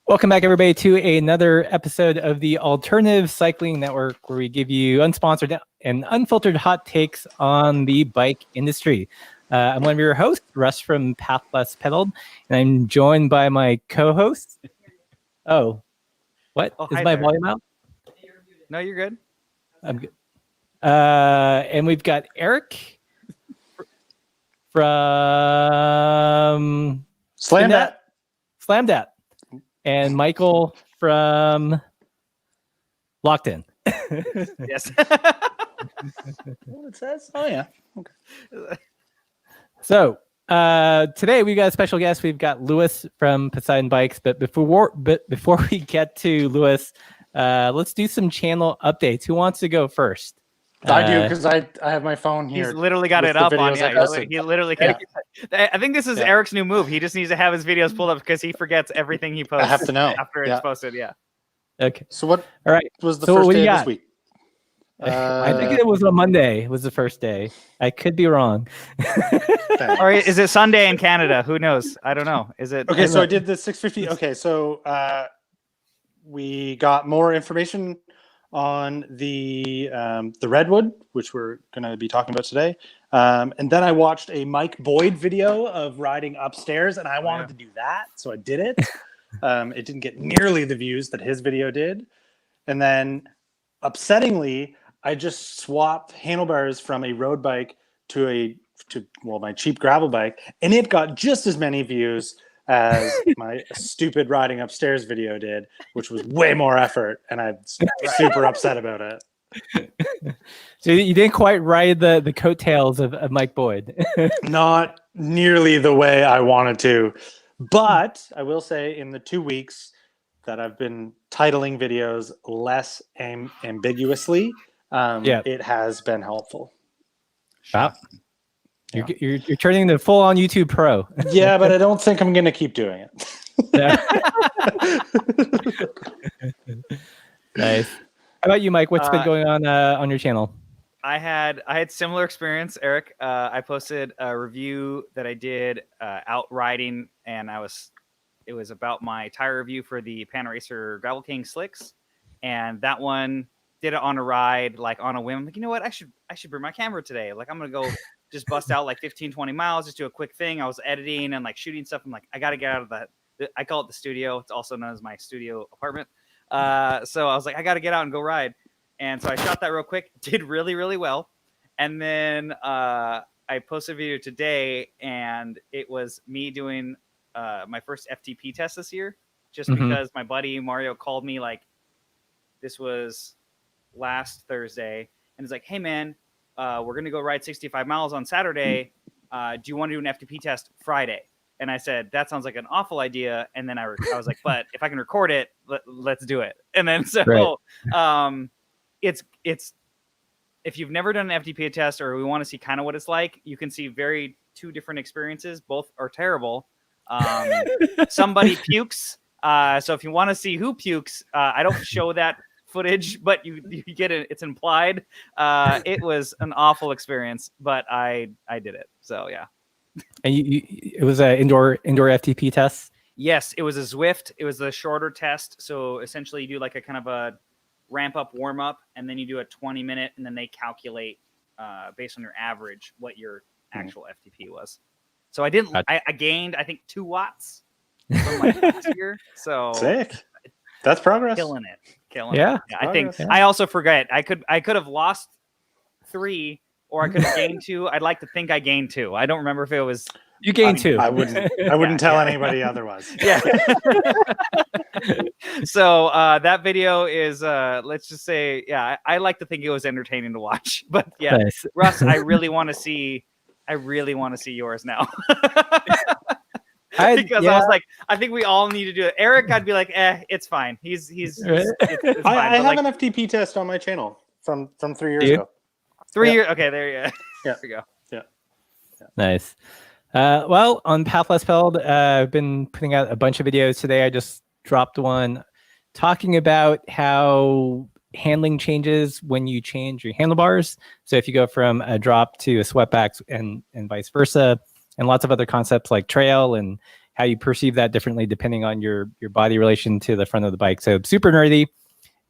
Welcome back, everybody, to another episode of the Alternative Cycling Network, where we give you unsponsored and unfiltered hot takes on the bike industry. I'm one of your hosts, Russ from Path Less Pedaled, and I'm joined by my co-host. Oh, what? Is my volume out? No, you're good. I'm good. And we've got Eric from Slamdat. And Michael from Locked In. Yes. What it says? Oh, yeah. Okay. So today we've got a special guest. We've got Lewis from Poseidon Bikes. But before we get to Lewis, let's do some channel updates. Who wants to go first? I do, because I have my phone here. He's literally got it up on. Yeah, he literally. Yeah. I think this is Eric's new move. He just needs to have his videos pulled up because he forgets everything he posts. I have to know after it's posted. Yeah. Okay. So what? All right. Was the first day of this week? I think it was a Monday. Was the first day. I could be wrong. Or is it Sunday in Canada? Who knows? I don't know. Is it? Okay. So I did the 650. Okay. So we got more information on the redwood, which we're going to be talking about today, and then I watched a Mike Boyd video of riding upstairs, and I wanted to do that, so I did it. It didn't get nearly the views that his video did, and then upsettingly, I just swapped handlebars from a road bike to my cheap gravel bike, and it got just as many views as my stupid riding upstairs video did, which was way more effort, and I'm super upset about it. So you didn't quite ride the coattails of Mike Boyd. Not nearly the way I wanted to, but I will say in the 2 weeks that I've been titling videos less ambiguously, it has been helpful. Wow. You're turning into full-on YouTube pro. Yeah, but I don't think I'm going to keep doing it. Nice. How about you, Mike? What's been going on your channel? I had similar experience, Eric. I posted a review that I did out riding, and it was about my tire review for the Pan Racer Gravel King slicks, and that one did it on a ride, like on a whim. I'm like, you know what? I should bring my camera today. Like, I'm gonna go just bust out like 15, 20 miles, just do a quick thing. I was editing and like shooting stuff. I'm like, I got to get out of that. I call it the studio. It's also known as my studio apartment. So I was like, I got to get out and go ride. And so I shot that real quick, did really, really well. And then I posted a video today, and it was me doing my first FTP test this year, just because my buddy Mario called me, like, this was last Thursday, and he's like, hey man, we're going to go ride 65 miles on Saturday. Do you want to do an FTP test Friday? And I said, that sounds like an awful idea. And then I was like, but if I can record it, let's do it. And then it's if you've never done an FTP test, or we want to see kind of what it's like, you can see two different experiences. Both are terrible. Somebody pukes. So if you want to see who pukes, I don't show that footage, but you get it. It's implied. It was an awful experience, but I did it. So yeah. And it was an indoor FTP test? Yes, it was a Zwift. It was a shorter test. So essentially you do like a kind of a ramp up, warm up, and then you do a 20-minute, and then they calculate based on your average what your actual FTP was. So I gained, I think, 2 watts from my last year. So sick. That's progress. Killing it. Yeah. I think I also forget. I could have lost 3, or I could have gained 2. I'd like to think I gained 2. I don't remember if it was. You gained 2. I wouldn't tell anybody otherwise. Yeah. So that video is let's just say, I like to think it was entertaining to watch. But yeah, nice. Russ, I really want to see yours now. because I was like, I think we all need to do it. Eric, I'd be like, it's fine. He's it's fine. I have an FTP test on my channel from 3 years ago. 3 years. Okay, there you go. Yeah. There we go. Yeah. Nice. Well, on Path Less Pelled, I've been putting out a bunch of videos today. I just dropped one talking about how handling changes when you change your handlebars. So if you go from a drop to a sweatback and vice versa, and lots of other concepts like trail and how you perceive that differently depending on your body relation to the front of the bike. So super nerdy.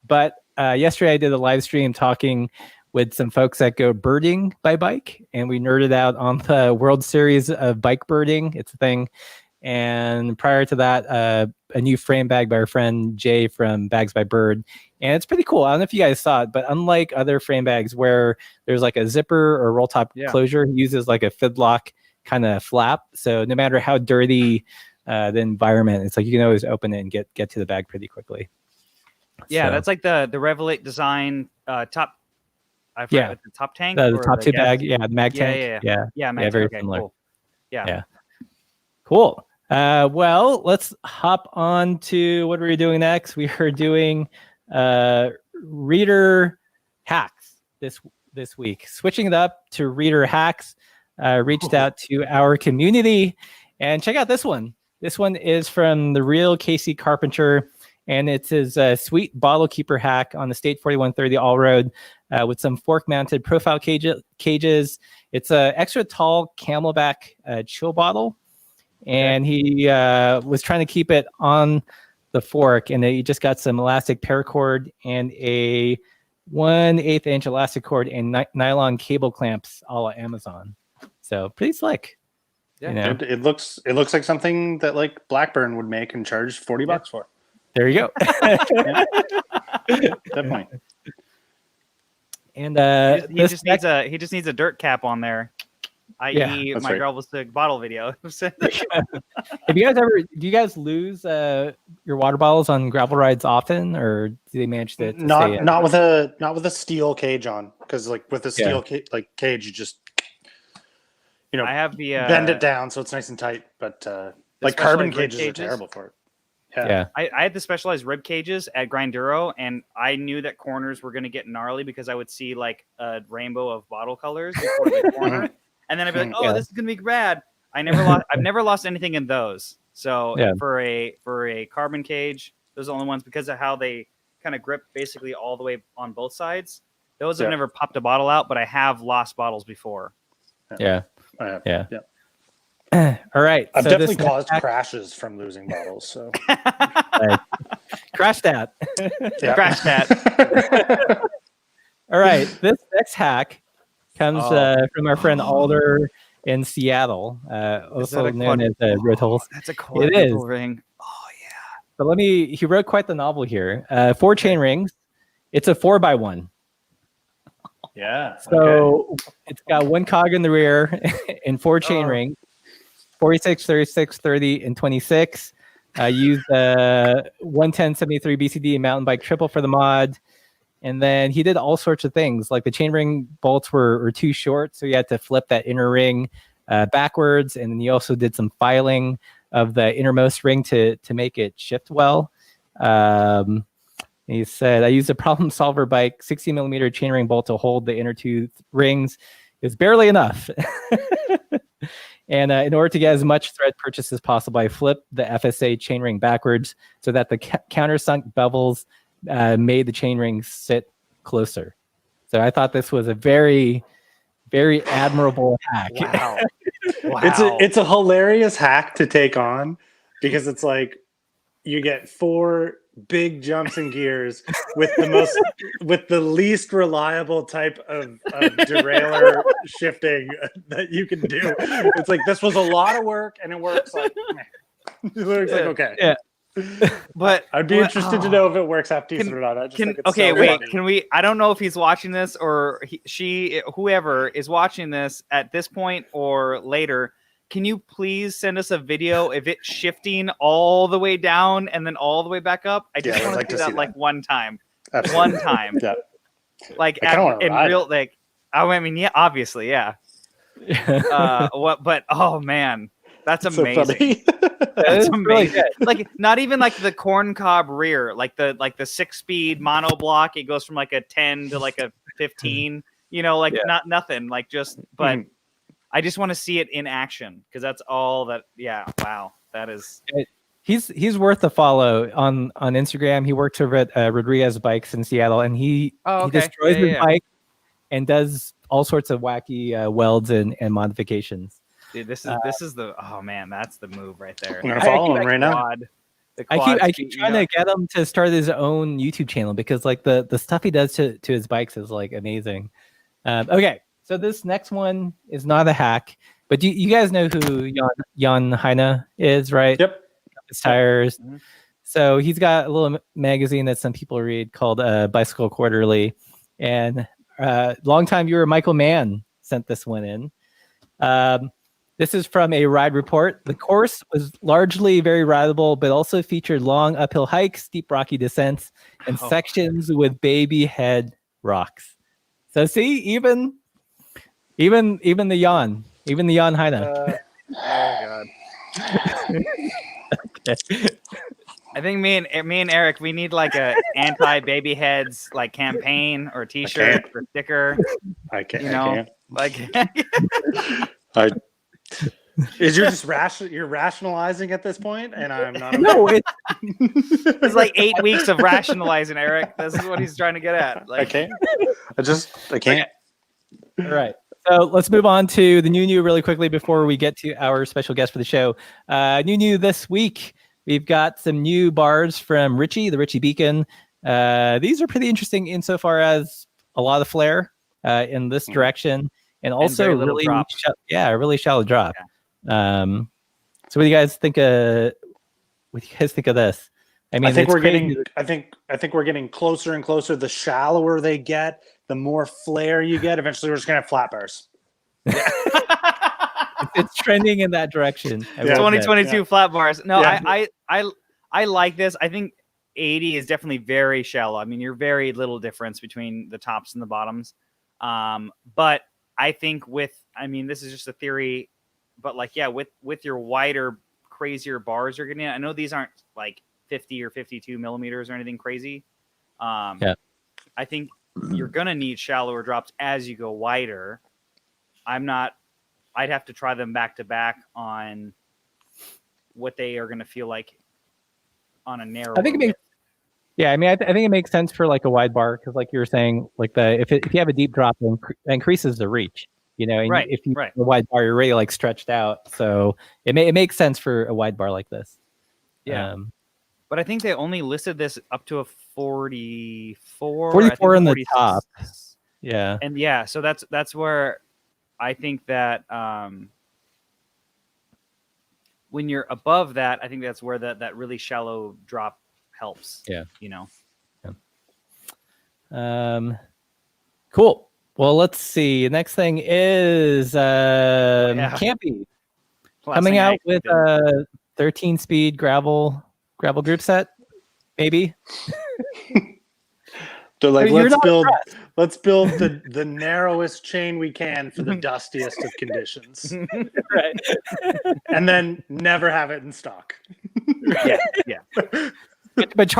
But yesterday I did a live stream talking with some folks that go birding by bike, and we nerded out on the World Series of bike birding. It's a thing. And prior to that, a new frame bag by our friend Jay from Bags by Bird. And it's pretty cool. I don't know if you guys saw it, but unlike other frame bags where there's like a zipper or roll top closure, he uses like a fidlock kind of flap. So no matter how dirty the environment, it's like you can always open it and get to the bag pretty quickly. Yeah, so, that's like the Revelate design top. I forgot the top tank. The top tube bag. Yeah, the mag tank. Yeah, mag very tank. similar. Cool. Yeah. Cool. Well, let's hop on to what we're doing next. We are doing reader hacks this week. Switching it up to reader hacks. Reached out to our community and check out this one. This one is from the real Casey Carpenter, and it's his sweet bottle keeper hack on the State 4130 all road with some fork mounted profile cages. It's a extra tall Camelback chill bottle. And he was trying to keep it on the fork, and he just got some elastic paracord and a 1/8 inch elastic cord and nylon cable clamps a la Amazon. So pretty slick. Yeah, you know? It looks like something that like Blackburn would make and charge $40 for. There you go. Definitely. And he just needs a dirt cap on there. i.e. my gravel stick bottle video. Do you guys lose your water bottles on gravel rides often, or do they manage to not with a steel cage on? Because like with a steel cage, you just I have the bend it down so it's nice and tight. But like carbon cages are terrible for it. Yeah. I had the specialized rib cages at Grinduro, and I knew that corners were going to get gnarly because I would see like a rainbow of bottle colors before the corner. And then I'd be like, "Oh, this is gonna be rad." I've never lost anything in those. So for a carbon cage, those are the only ones because of how they kind of grip basically all the way on both sides. Those have never popped a bottle out, but I have lost bottles before. Yeah. All right. I've definitely caused crashes from losing bottles. So crash that. Crash that. All right. This next hack comes from our friend Alder in Seattle, also known as Road Holes. That's a quadruple ring. Oh yeah. But he wrote quite the novel here. 4 chain rings. It's a 4x1. Yeah. So it's got 1 cog in the rear and 4 chain rings, 46, 36, 30, and 26. Use the 11073 BCD mountain bike triple for the mod. And then he did all sorts of things. Like the chainring bolts were too short, so you had to flip that inner ring backwards. And then he also did some filing of the innermost ring to make it shift well. He said, I used a problem solver bike, 60 millimeter chainring bolt to hold the inner 2 rings. It's barely enough. And in order to get as much thread purchase as possible, I flipped the FSA chainring backwards so that the countersunk bevels made the chainring sit closer. So I thought this was a very, very admirable hack. Wow. It's a hilarious hack to take on because it's like you get 4 big jumps in gears with the least reliable type of derailleur shifting that you can do. It's like this was a lot of work and it works like it works like okay. Yeah. But I'd be interested to know if it works half decent or not. I just think it's wait, funny. can we? I don't know if he's watching this or whoever is watching this at this point or later. Can you please send us a video of it shifting all the way down and then all the way back up? I just want to do that like one time. Absolutely. One time. Yeah. Like in real, like I mean, yeah, obviously, yeah. But oh man, that's amazing. So That's really amazing. good. Like not even like the corn cob rear, like the 6-speed monoblock. It goes from like a 10 to like a 15. Like nothing. Like just, but I just want to see it in action because that's all that. Yeah, wow, that is. He's worth a follow on Instagram. He works over at Rodriguez Bikes in Seattle, and he destroys his bike and does all sorts of wacky welds and modifications. Dude, this is the man, that's the move right there. I'm gonna follow him right now. I keep trying to get him to start his own YouTube channel because like the stuff he does to his bikes is like amazing. Okay, so this next one is not a hack, but you guys know who Jan Heine is, right? Yep. His tires. Mm-hmm. So he's got a little magazine that some people read called Bicycle Quarterly, and longtime viewer Michael Mann sent this one in. This is from a ride report. The course was largely very rideable, but also featured long uphill hikes, steep rocky descents, and sections with baby head rocks. So see, even the Jan Heine. Oh God. Okay. I think me and Eric, we need like a anti-baby heads like campaign or T-shirt or sticker. I can't. Like is you're rationalizing at this point, and I'm not. No, it's like 8 weeks of rationalizing, Eric. This is what he's trying to get at. Like, I can't. All right. So let's move on to the new really quickly before we get to our special guest for the show. New this week, we've got some new bars from Ritchie, the Ritchie Beacon. These are pretty interesting insofar as a lot of flare in this direction, and also really shallow drop. Yeah. So what do you guys think? What do you guys think of this? I mean, I think we're getting closer and closer. The shallower they get, the more flare you get. Eventually, we're just gonna have flat bars. It's trending in that direction. 2022 flat bars. No, I like this. I think 80 is definitely very shallow. I mean, you're very little difference between the tops and the bottoms. But I think this is just a theory, but like, with your wider, crazier bars you're getting, I know these aren't like 50 or 52 millimeters or anything crazy. I think you're going to need shallower drops as you go wider. I'd have to try them back to back on what they are going to feel like on a narrow. I think I think it makes sense for like a wide bar because, like you were saying, like if you have a deep drop, it increases the reach. And if you have a wide bar, you're really like stretched out. So it makes sense for a wide bar like this. Yeah. But I think they only listed this up to a 44. 44 in the top. Yeah. And so that's where I think that when you're above that, I think that's where that really shallow drop helps. Yeah. Yeah. Cool. Well, let's see. Next thing is Campy coming out with a 13-speed gravel group set, maybe. They're like, let's build the narrowest chain we can for the dustiest of conditions. Right. And then never have it in stock. Yeah. But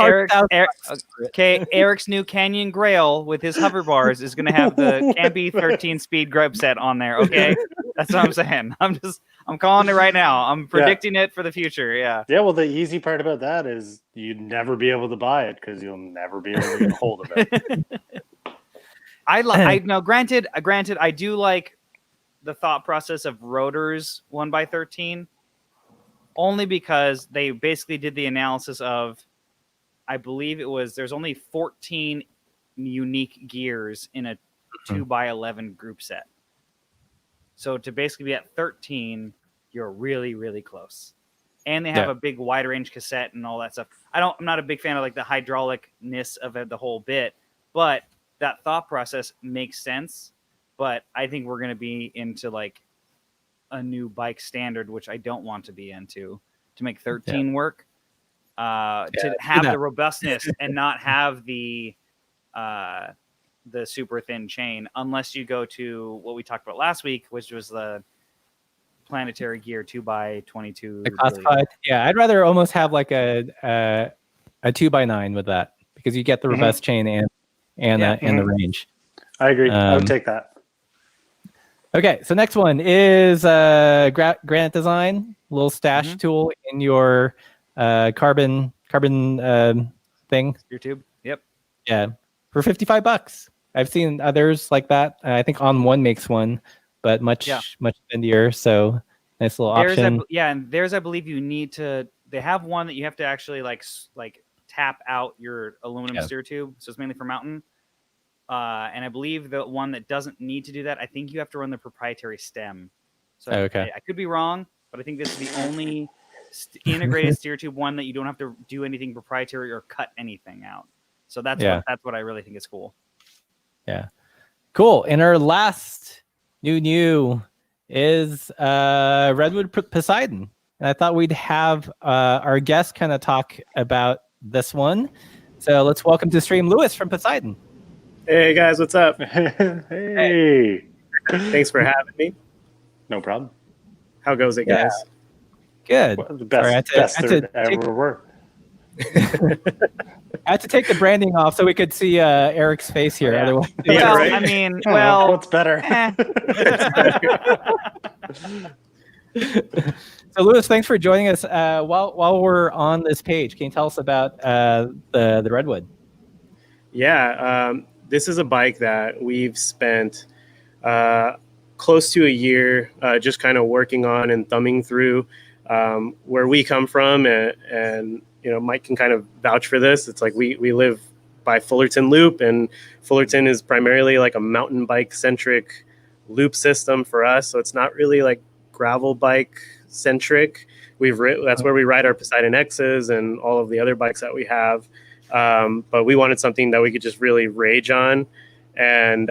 Eric's new Canyon Grail with his hover bars is going to have the Campy 13-speed grub set on there. Okay, that's what I'm saying. I'm calling it right now. I'm predicting it for the future. Yeah. Yeah. Well, the easy part about that is you'd never be able to buy it because you'll never be able to get a hold of it. Granted, I do like the thought process of Rotor's 1x13, only because they basically did the analysis of, I believe it was, there's only 14 unique gears in a 2x11 group set. So to basically be at 13, you're really, really close. And they have a big wide range cassette and all that stuff. I'm not a big fan of like the hydraulicness of the whole bit, but that thought process makes sense. But I think we're going to be into like a new bike standard, which I don't want to be into, to make 13 work. To have the robustness and not have the super thin chain, unless you go to what we talked about last week, which was the planetary gear 2x22. The classified. Yeah, I'd rather almost have like a 2x9 with that because you get the robust chain and the range. I agree. I would take that. Okay, so next one is Granite Design, little stash tool in your carbon thing. Your tube. Yep. Yeah, for $55. I've seen others like that. I think On One makes one, but much spendier. So nice little option. And there's I believe you need to. They have one that you have to actually like tap out your aluminum steer tube. So it's mainly for mountain. And I believe the one that doesn't need to do that, I think you have to run the proprietary stem. So I could be wrong, but I think this is the only integrated steer tube one that you don't have to do anything proprietary or cut anything out. So that's what I really think is cool. Yeah, cool. And our last new is Redwood Poseidon. And I thought we'd have our guest kind of talk about this one. So let's welcome to the stream Lewis from Poseidon. Hey guys, what's up? Hey. Thanks for having me. No problem. How goes it, guys? Yeah. Good. Well, the best there ever were. I had to take the branding off so we could see Eric's face here. Yeah. Otherwise, Well, I mean, what's better? So, Lewis, thanks for joining us. While we're on this page, can you tell us about the Redwood? Yeah, this is a bike that we've spent close to a year just kind of working on and thumbing through where we come from, and you know, Mike can kind of vouch for this. It's like we live by Fullerton Loop, and Fullerton is primarily like a mountain bike centric loop system for us. So it's not really like gravel bike centric. That's where we ride our Poseidon X's and all of the other bikes that we have. But we wanted something that we could just really rage on. And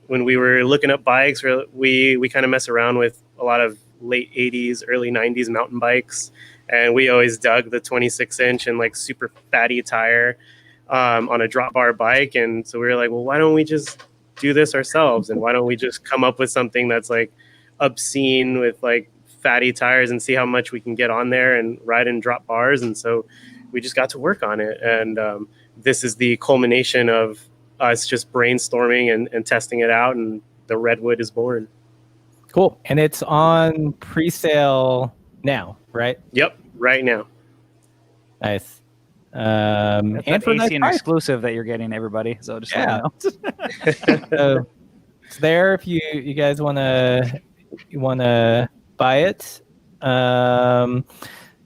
when we were looking at bikes, we kind of mess around with a lot of late 80s, early 90s mountain bikes. And we always dug the 26-inch and like super fatty tire on a drop bar bike. And so we were like, well, why don't we just do this ourselves? And why don't we just come up with something that's like obscene with like fatty tires and see how much we can get on there and ride in drop bars? And so we just got to work on it. And this is the culmination of us just brainstorming and testing it out. And the Redwood is born. Cool. And it's on pre-sale now, right? Yep, right now. Nice. That's and an for AC nice exclusive that you're getting, everybody. So just let you know. So it's there if you guys wanna buy it.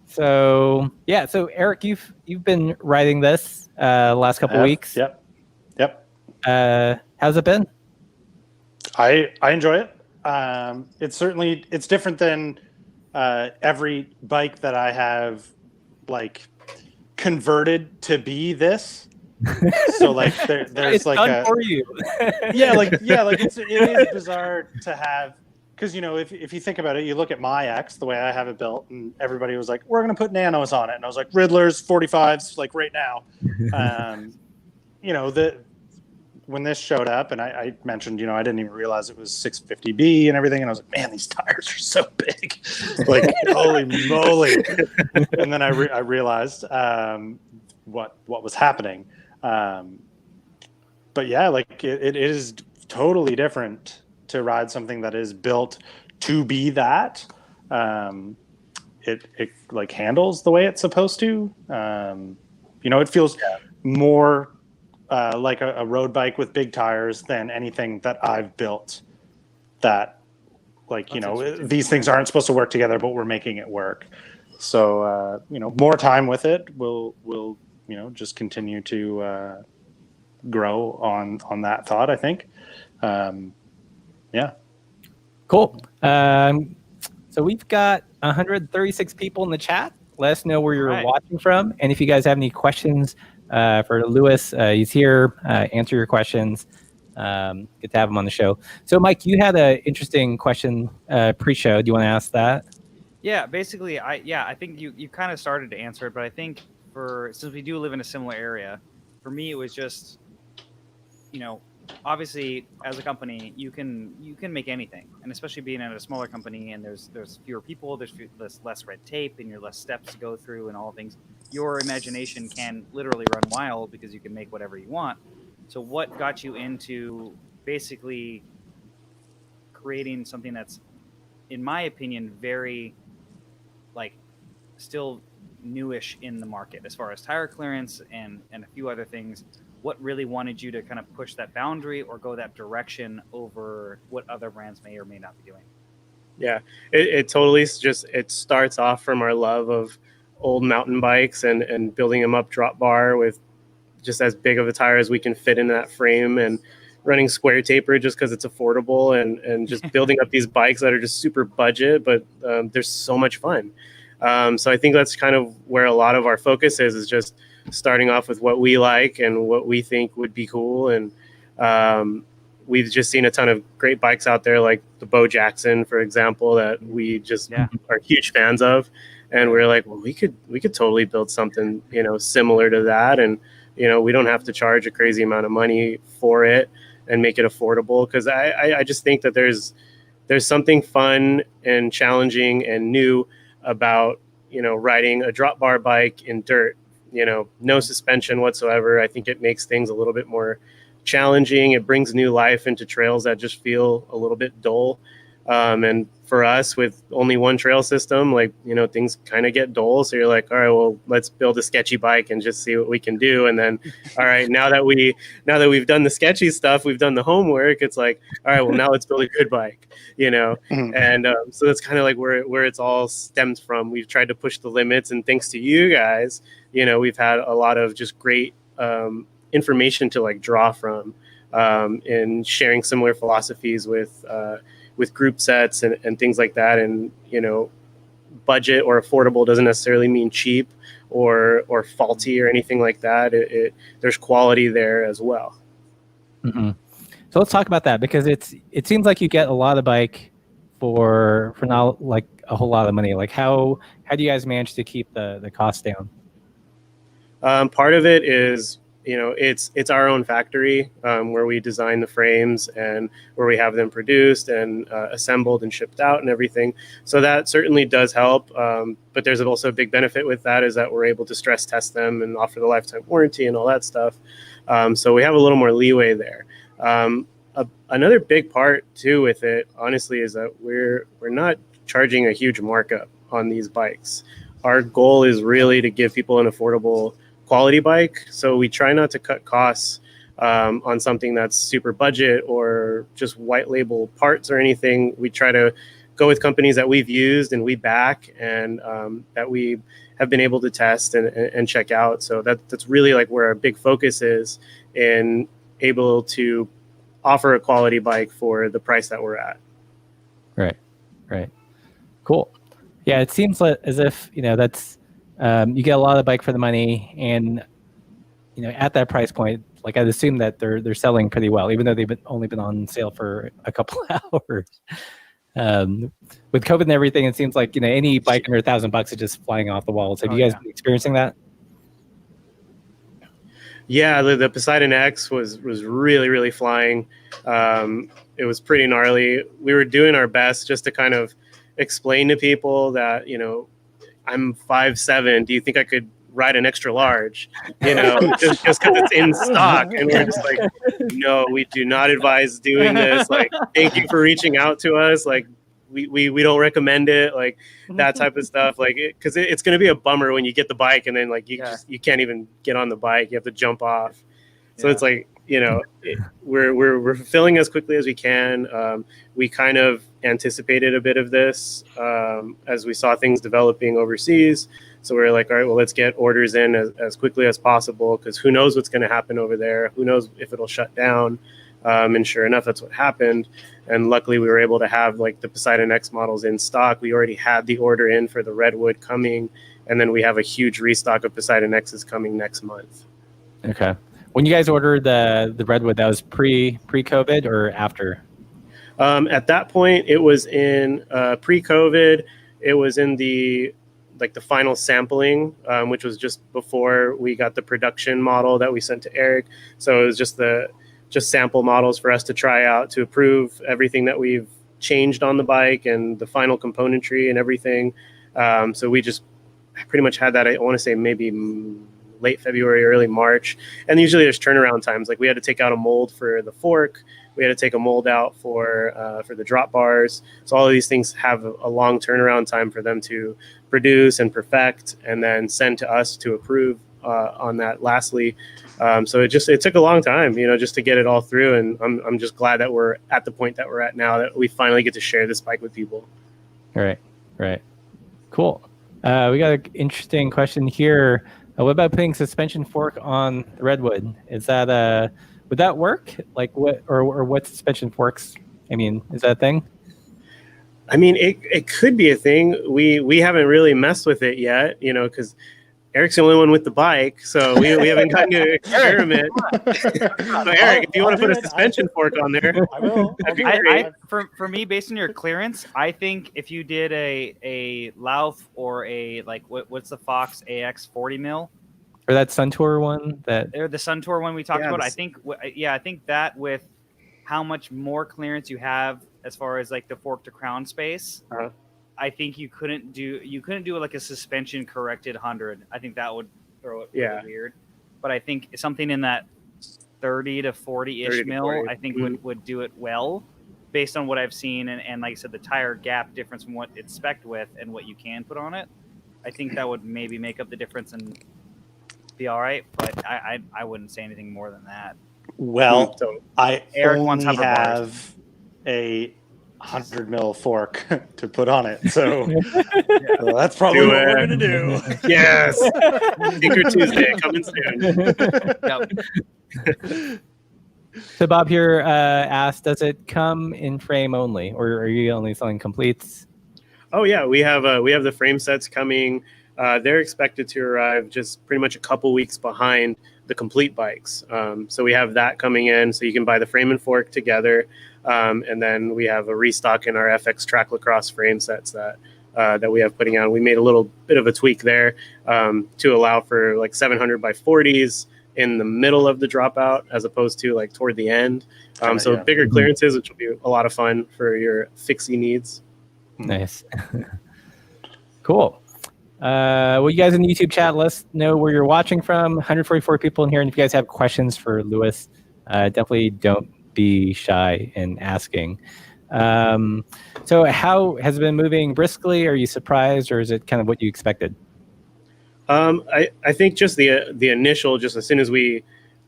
So Eric, you've been writing this last couple weeks. Yep. How's it been? I enjoy it. It's different than every bike that I have like converted to be this. So like there's it's like done for you. it is bizarre to have, because you know if you think about it, you look at my X, the way I have it built, and everybody was like, we're gonna put nanos on it, and I was like, Riddlers 45s like right now. You know, when this showed up, and I mentioned, you know, I didn't even realize it was 650B and everything, and I was like, man, these tires are so big, like holy moly! And then I realized what was happening. But yeah, like it is totally different to ride something that is built to be that. It like handles the way it's supposed to. You know, it feels more like a road bike with big tires than anything that I've built. That, like, you know, these things aren't supposed to work together, but we're making it work. So you know, more time with it will you know, just continue to grow on that thought, I think. Yeah. Cool. So we've got 136 people in the chat. Let us know where you're watching from, and if you guys have any questions for Lewis, he's here. Answer your questions. Good to have him on the show. So, Mike, you had an interesting question pre-show. Do you want to ask that? Yeah, basically, I think you kind of started to answer it, but I think since we do live in a similar area, for me it was just, you know, obviously, as a company, you can make anything, and especially being at a smaller company, and there's fewer people, there's less red tape, and your less steps to go through, and all things. Your imagination can literally run wild because you can make whatever you want. So, what got you into basically creating something that's, in my opinion, very like still newish in the market as far as tire clearance and a few other things? What really wanted you to kind of push that boundary or go that direction over what other brands may or may not be doing? Yeah, it totally just, it starts off from our love of old mountain bikes and building them up drop bar with just as big of a tire as we can fit into that frame, and running square taper just because it's affordable, and just building up these bikes that are just super budget, but they're so much fun. So I think that's kind of where a lot of our focus is just starting off with what we like and what we think would be cool. And we've just seen a ton of great bikes out there, like the Bo Jackson, for example, that we just are huge fans of. And we're like, well, we could totally build something, similar to that. And, we don't have to charge a crazy amount of money for it and make it affordable. Because I just think that there's something fun and challenging and new about, riding a drop bar bike in dirt, no suspension whatsoever. I think it makes things a little bit more challenging. It brings new life into trails that just feel a little bit dull. And for us, with only one trail system, things kind of get dull. So you're like, all right, well, let's build a sketchy bike and just see what we can do. And then, all right, now that we've done the sketchy stuff, we've done the homework. It's like, all right, well, now let's build a good bike, Mm-hmm. And so that's kind of like where it's all stems from. We've tried to push the limits, and thanks to you guys, we've had a lot of just great information to draw from, in sharing similar philosophies with group sets and things like that. And budget or affordable doesn't necessarily mean cheap or faulty or anything like that. There's quality there as well. Mm-hmm. So let's talk about that, because it seems like you get a lot of bike for not like a whole lot of money. Like how do you guys manage to keep the cost down? Part of it is, it's our own factory, where we design the frames and where we have them produced and assembled and shipped out and everything. So that certainly does help. But there's also a big benefit with that, is that we're able to stress test them and offer the lifetime warranty and all that stuff. So we have a little more leeway there. Another big part too with it, honestly, is that we're not charging a huge markup on these bikes. Our goal is really to give people an affordable quality bike. So we try not to cut costs on something that's super budget or just white label parts or anything. We try to go with companies that we've used and we back, and that we have been able to test and check out. So that's really where our big focus is, in able to offer a quality bike for the price that we're at. Right. Cool. Yeah, it seems as if, that's you get a lot of bike for the money, and at that price point, I'd assume that they're selling pretty well, even though they've only been on sale for a couple hours. With COVID and everything, it seems like any bike under $1,000 is just flying off the walls. Have you guys been experiencing that? Yeah, the Poseidon X was really, really flying. It was pretty gnarly. We were doing our best just to kind of explain to people that, I'm 5'7". Do you think I could ride an extra large? Just because it's in stock. And we're just like, no, we do not advise doing this. Thank you for reaching out to us. We don't recommend it. That type of stuff. Because it's going to be a bummer when you get the bike and then you can't even get on the bike. You have to jump off. So it's we're fulfilling as quickly as we can. We kind of anticipated a bit of this as we saw things developing overseas. So we're like, all right, well, let's get orders in as quickly as possible, because who knows what's going to happen over there? Who knows if it'll shut down? And sure enough, that's what happened. And luckily, we were able to have the Poseidon X models in stock. We already had the order in for the Redwood coming, and then we have a huge restock of Poseidon X's coming next month. Okay. When you guys ordered the Redwood, that was pre-COVID or after? At that point, it was in pre-COVID. It was in the final sampling, which was just before we got the production model that we sent to Eric. So it was just the just sample models for us to try out to approve everything that we've changed on the bike and the final componentry and everything. So we just pretty much had that, I want to say maybe late February, early March. And usually there's turnaround times. Like we had to take out a mold for the fork. We had to take a mold out for the drop bars. So all of these things have a long turnaround time for them to produce and perfect and then send to us to approve on that lastly. So it took a long time, just to get it all through. And I'm just glad that we're at the point that we're at now, that we finally get to share this bike with people. Right. Cool. We got an interesting question here. What about putting suspension fork on the redwood? Is that would that work? Like what or what suspension forks? I mean, is that a thing? I mean, it could be a thing. We haven't really messed with it yet, because Eric's the only one with the bike, so we haven't gotten to experiment. So Eric, if you want to put a suspension fork on there, I will. For me, based on your clearance, I think if you did a Lauf or a what's the Fox AX 40 mil, or that Suntour one or the Suntour one we talked about, I think that with how much more clearance you have as far as like the fork to crown space. I think you couldn't do like a suspension corrected 100. I think that would throw it really weird. But I think something in that 30 to 40-ish mil, 40. I think would do it well, based on what I've seen and like I said, the tire gap difference from what it's spec'd with and what you can put on it. I think that would maybe make up the difference and be all right. But I wouldn't say anything more than that. Well, I Eric only wants hover have bars. a 100 mil fork to put on it, so well, that's probably what we're gonna do. Yes, Tinker Tuesday coming soon. So Bob here asked, does it come in frame only, or are you only selling completes? Oh yeah, we have the frame sets coming. They're expected to arrive just pretty much a couple weeks behind the complete bikes. So we have that coming in, so you can buy the frame and fork together. And then we have a restock in our FX Track Lacrosse frame sets that we have putting on. We made a little bit of a tweak there to allow for like 700 by 40s in the middle of the dropout as opposed to like toward the end. So bigger clearances, which will be a lot of fun for your fixie needs. Nice. Cool. Well, you guys in the YouTube chat, let us know where you're watching from. 144 people in here. And if you guys have questions for Lewis, definitely don't be shy in asking. So how has it been moving briskly? Are you surprised, or is it kind of what you expected? I think just the initial, just as soon as we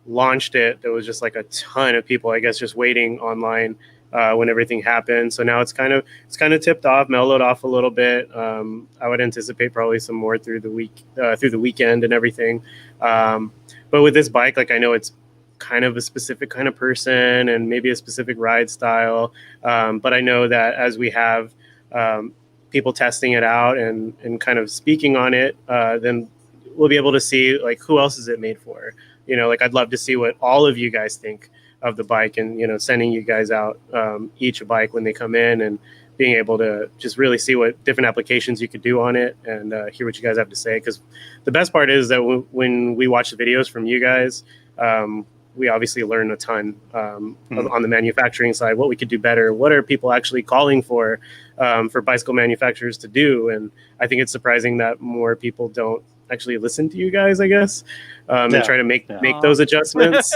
launched it, there was just like a ton of people, I guess, just waiting online when everything happened. So now it's kind of tipped off, mellowed off a little bit. I would anticipate probably some more through the weekend and everything. But with this bike, like I know it's kind of a specific kind of person and maybe a specific ride style. But I know that as we have people testing it out and kind of speaking on it, then we'll be able to see like who else is it made for. Like I'd love to see what all of you guys think of the bike, and sending you guys out each a bike when they come in and being able to just really see what different applications you could do on it and hear what you guys have to say. Because the best part is that when we watch the videos from you guys, we obviously learn a ton on the manufacturing side, what we could do better, what are people actually calling for bicycle manufacturers to do. And I think it's surprising that more people don't actually listen to you guys, I guess, and try to make those adjustments,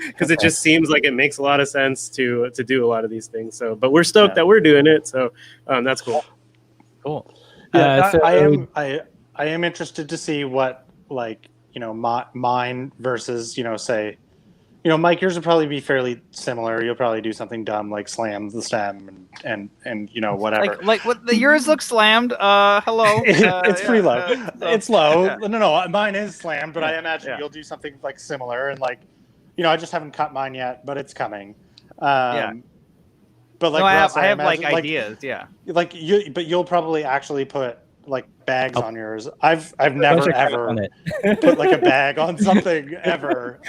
because it just seems like it makes a lot of sense to do a lot of these things. So, but we're stoked that we're doing it. So that's cool. Cool. I am interested to see what, like, mine versus, say, Mike, yours would probably be fairly similar. You'll probably do something dumb like slam the stem and whatever. Like what yours looks slammed. Hello. It's pretty low. It's low. Yeah. No, mine is slammed, but I imagine you'll do something like similar and like, I just haven't cut mine yet, but it's coming. But like, I have like ideas. Like but you'll probably actually put like bags on yours. I've never ever put like a bag on something ever.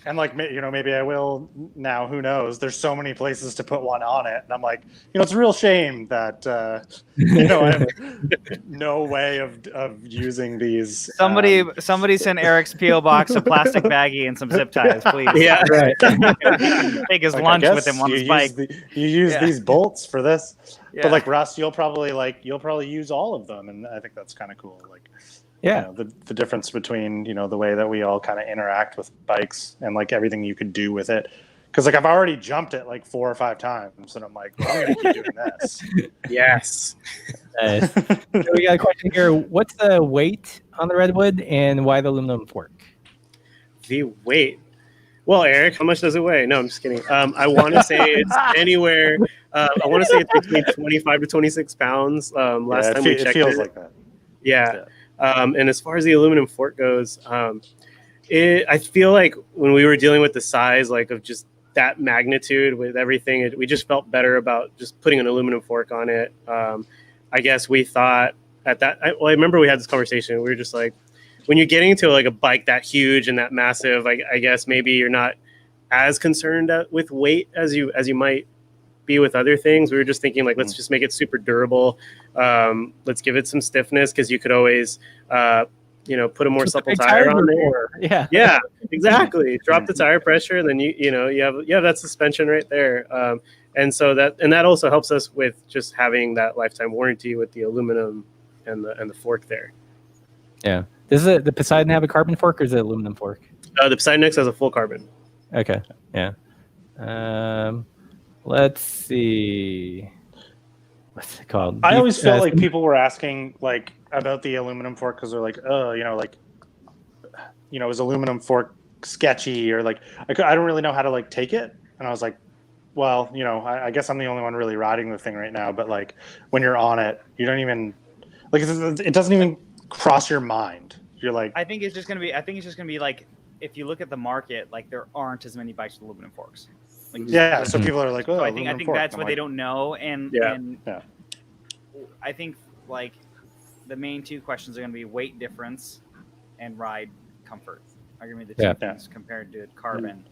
And like, maybe I will now. Who knows? There's so many places to put one on it, and I'm like, it's a real shame that I have no way of using these. Somebody send Eric's PO box a plastic baggie and some zip ties, please. Yeah, right. Take his lunch with him on his bike. You use these bolts for this, Yeah. but like Russ, you'll probably use all of them, and I think that's kind of cool. Like, the difference between the way that we all kind of interact with bikes and like everything you could do with it. Because like I've already jumped it like 4 or 5 times, and I'm like, well, I'm gonna keep doing this. Yes. So we got a question here. What's the weight on the redwood, and why the aluminum fork? The weight. Well, Eric, how much does it weigh? No, I'm just kidding. I want to say it's anywhere. I want to say it's between 25 to 26 pounds. Last time we checked, it feels like that. Yeah. And as far as the aluminum fork goes, I feel like when we were dealing with the size, like of just that magnitude with everything, we just felt better about just putting an aluminum fork on it. I guess we thought at that. I remember we had this conversation. We were just like, when you're getting to like a bike that huge and that massive, I guess maybe you're not as concerned with weight as you might be with other things. We were just thinking like, let's just make it super durable. Let's give it some stiffness, because you could always put a more supple tire on there. Yeah, exactly. Drop the tire pressure, and then you have that suspension right there. And so that also helps us with just having that lifetime warranty with the aluminum and the fork there. Yeah. Does the Poseidon have a carbon fork, or is it aluminum fork? The Poseidon X has a full carbon. Okay. Yeah. Let's see. What's it called? I always felt like people were asking like about the aluminum fork, because they're like, is aluminum fork sketchy, or like I don't really know how to like take it. And I was like, well, I guess I'm the only one really riding the thing right now. But like when you're on it, you don't even like it doesn't even cross your mind. You're like, I think it's just gonna be like, if you look at the market, like there aren't as many bikes with aluminum forks. Like, so people are like, oh, so I think that's what they don't know, and I think like the main 2 questions are going to be weight difference and ride comfort. Are going to be the 2 things compared to carbon.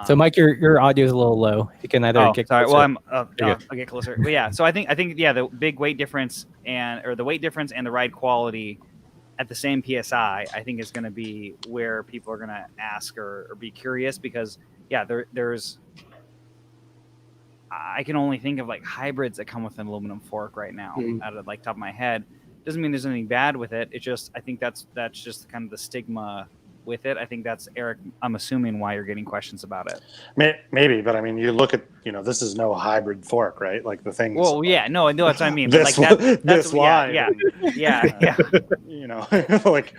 So Mike, your audio is a little low. You can either get closer. Well, I'll get closer. But yeah, so I think the big weight difference and the ride quality at the same PSI, I think is going to be where people are going to ask or be curious, because there's I can only think of like hybrids that come with an aluminum fork right now out of like top of my head. Doesn't mean there's anything bad with it. It's just, I think that's just kind of the stigma with it. I think that's, Eric, I'm assuming why you're getting questions about it. Maybe, but I mean, you look at, this is no hybrid fork, right? Like the thing. Well, yeah, no, that's what I mean. This, but like this line. Yeah. Like.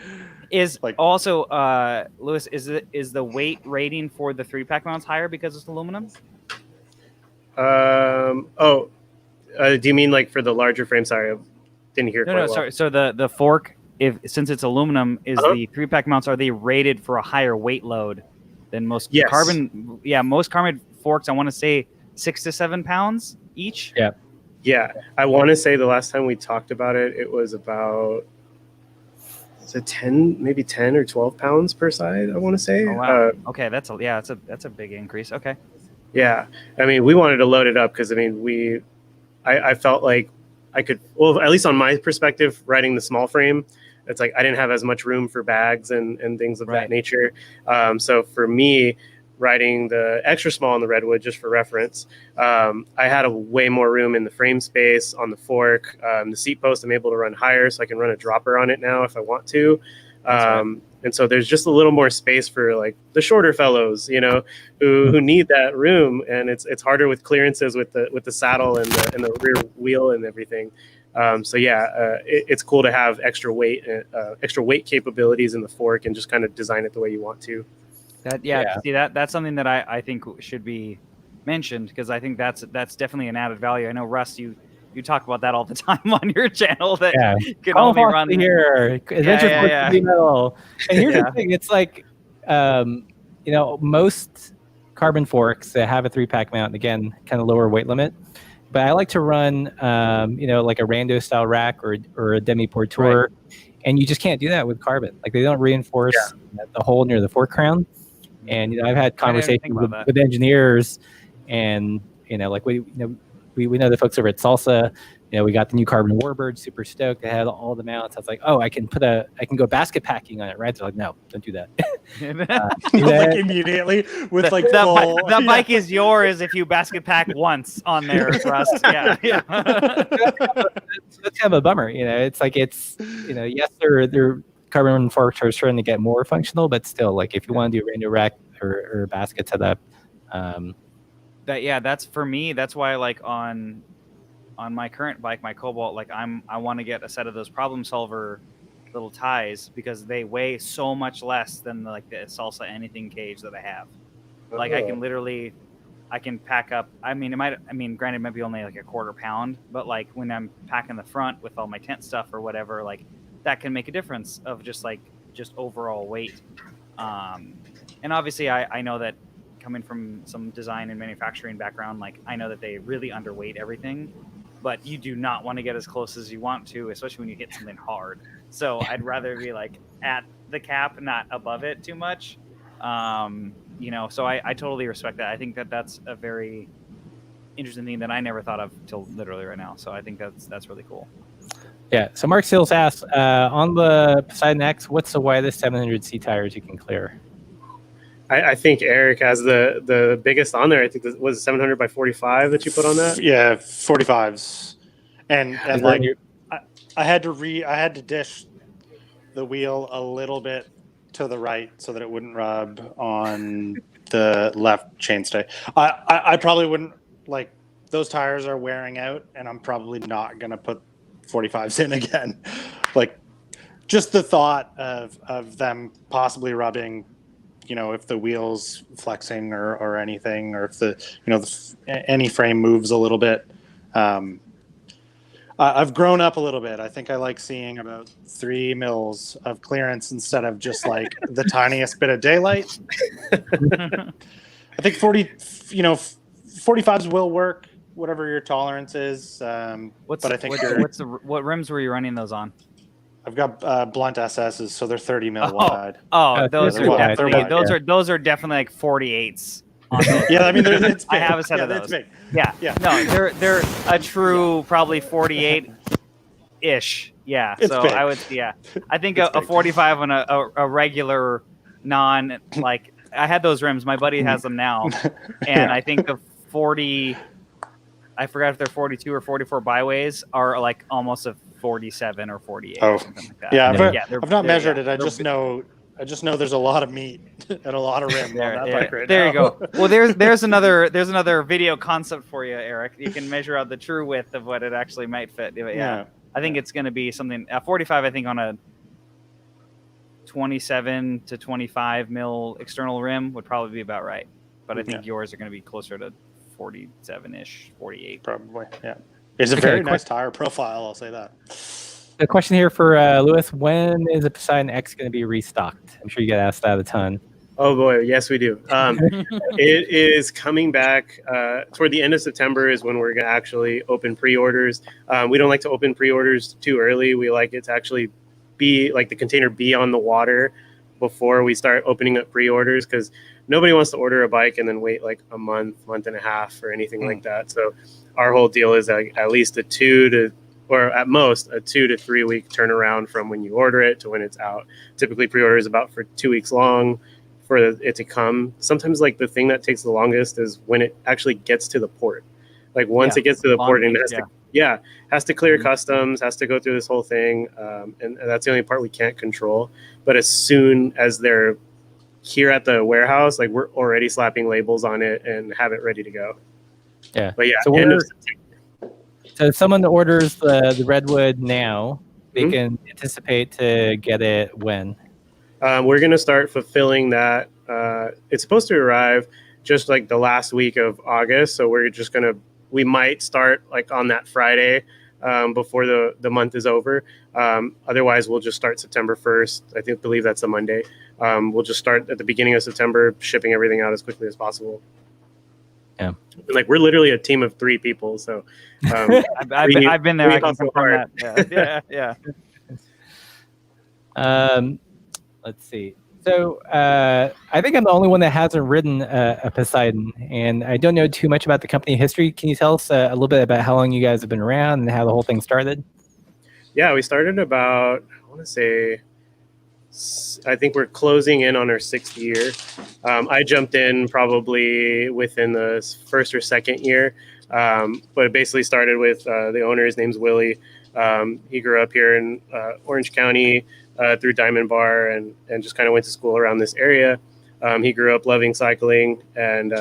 Is like also, Lewis, is the weight rating for the 3-pack mounts higher because it's aluminum? Do you mean like for the larger frame? Sorry, I didn't hear. No, sorry. So the fork, since it's aluminum, is the 3-pack mounts, are they rated for a higher weight load than most carbon? Yeah, most carbon forks, I want to say 6 to 7 pounds each. Yeah. I want to say the last time we talked about it, it was about 10 or 12 pounds per side, I want to say. Oh, wow. Okay, that's a big increase. Okay. Yeah, I mean, we wanted to load it up because I felt like I could, well, at least on my perspective, riding the small frame, it's like I didn't have as much room for bags and things of that nature. So for me, riding the extra small on the redwood, just for reference, I had a way more room in the frame space, on the fork, the seat post. I'm able to run higher, so I can run a dropper on it now if I want to. And so there's just a little more space for like the shorter fellows, who need that room, and it's harder with clearances with the saddle and the rear wheel and everything. It's cool to have extra weight capabilities in the fork and just kind of design it the way you want to. See, that's something that I think should be mentioned, because I think that's definitely an added value. I know, Russ, you talk about that all the time on your channel. That can only run here. Metal. And here's the thing: it's like, most carbon forks that have a 3-pack mount, again, kind of lower weight limit. But I like to run, like a rando style rack or a demi porteur, and you just can't do that with carbon. Like they don't reinforce the hole near the fork crown. And I've had conversations think about with engineers, and like we know the folks over at Salsa. We got the new Carbon Warbird, super stoked. They had all the mounts. I was like, oh, I can go basket packing on it, right? They're like, no, don't do that. Like immediately with like the bike is yours if you basket pack once on there, Rust. Yeah. That's kind of a bummer. It's like yes, they're carbon forks are starting to get more functional, but still, like if you want to do rando rack or basket setup, that's for me. That's why like on my current bike, my Cobalt, like I want to get a set of those problem solver little ties because they weigh so much less than like the Salsa anything cage that I have. Like I can pack up. Granted, maybe only like a quarter pound, but like when I'm packing the front with all my tent stuff or whatever, like that can make a difference of just overall weight. And obviously I know that coming from some design and manufacturing background, like I know that they really underweight everything, but you do not want to get as close as you want to, especially when you hit something hard. So I'd rather be like at the cap, not above it too much. So I totally respect that. I think that that's a very interesting thing that I never thought of till literally right now. So I think that's really cool. Yeah. So Mark Seals asks, on the Poseidon X, what's the widest 700C tires you can clear? I think Eric has the biggest on there. I think was 700 by 45 that you put on that. Yeah, 45s, and like I had to dish the wheel a little bit to the right so that it wouldn't rub on the left chainstay. I probably wouldn't, like, those tires are wearing out, and I'm probably not gonna put 45s in again. Like, just the thought of them possibly rubbing, if the wheel's flexing or anything, or if any frame moves a little bit. I've grown up a little bit. I think I like seeing about 3 mils of clearance instead of just like the tiniest bit of daylight. I think 45s will work, whatever your tolerance is. What rims were you running those on? I've got blunt SSs, so they're 30 mil wide. Those are definitely like 48s. Yeah, I mean, it's big. I have a set of those. It's big. Yeah. No, they're a true probably 48-ish. Yeah. It's so big. I would, I think a 45 on a regular non, like I had those rims. My buddy has them now, and I think the 40. I forgot if they're 42 or 44 byways are like almost a 47 or 48 or something like that. Yeah, I've not measured it. I just know there's a lot of meat and a lot of rim on that bike right there now. You go. Well, there's another video concept for you, Eric. You can measure out the true width of what it actually might fit. Yeah. I think it's going to be something 45. I think on a 27 to 25 mil external rim would probably be about right. But I think yours are going to be closer to 47-ish, 48. Probably. Yeah. It's a very nice tire profile. I'll say that. A question here for Lewis: when is the Poseidon X going to be restocked? I'm sure you get asked that a ton. Oh boy, yes we do. It is coming back toward the end of September is when we're going to actually open pre-orders. We don't like to open pre-orders too early. We like it to actually be like the container be on the water before we start opening up pre-orders, because nobody wants to order a bike and then wait like a month and a half or anything like that. So our whole deal is at least at most a 2 to 3 week turnaround from when you order it to when it's out. Typically pre-order is about for 2 weeks long for it to come. Sometimes like the thing that takes the longest is when it actually gets to the port. Like once it gets to the port and has to clear customs, has to go through this whole thing. And that's the only part we can't control. But as soon as they're here at the warehouse, like we're already slapping labels on it and have it ready to go. Yeah. But yeah, so if someone orders the Redwood now, they can anticipate to get it when? We're going to start fulfilling that. It's supposed to arrive just like the last week of August. So we might start like on that Friday before the month is over. Otherwise, we'll just start September 1st. I believe that's a Monday. We'll just start at the beginning of September, shipping everything out as quickly as possible. Yeah. And like we're literally a team of 3 people. So I've been there. I can confirm that. Yeah. Let's see. So I think I'm the only one that hasn't ridden a Poseidon, and I don't know too much about the company history. Can you tell us a little bit about how long you guys have been around and how the whole thing started? Yeah, we started about, I want to say, I think we're closing in on our 6th year. I jumped in probably within the first or second year, but it basically started with the owner. His name's Willie. He grew up here in Orange County through Diamond Bar and just kind of went to school around this area. He grew up loving cycling and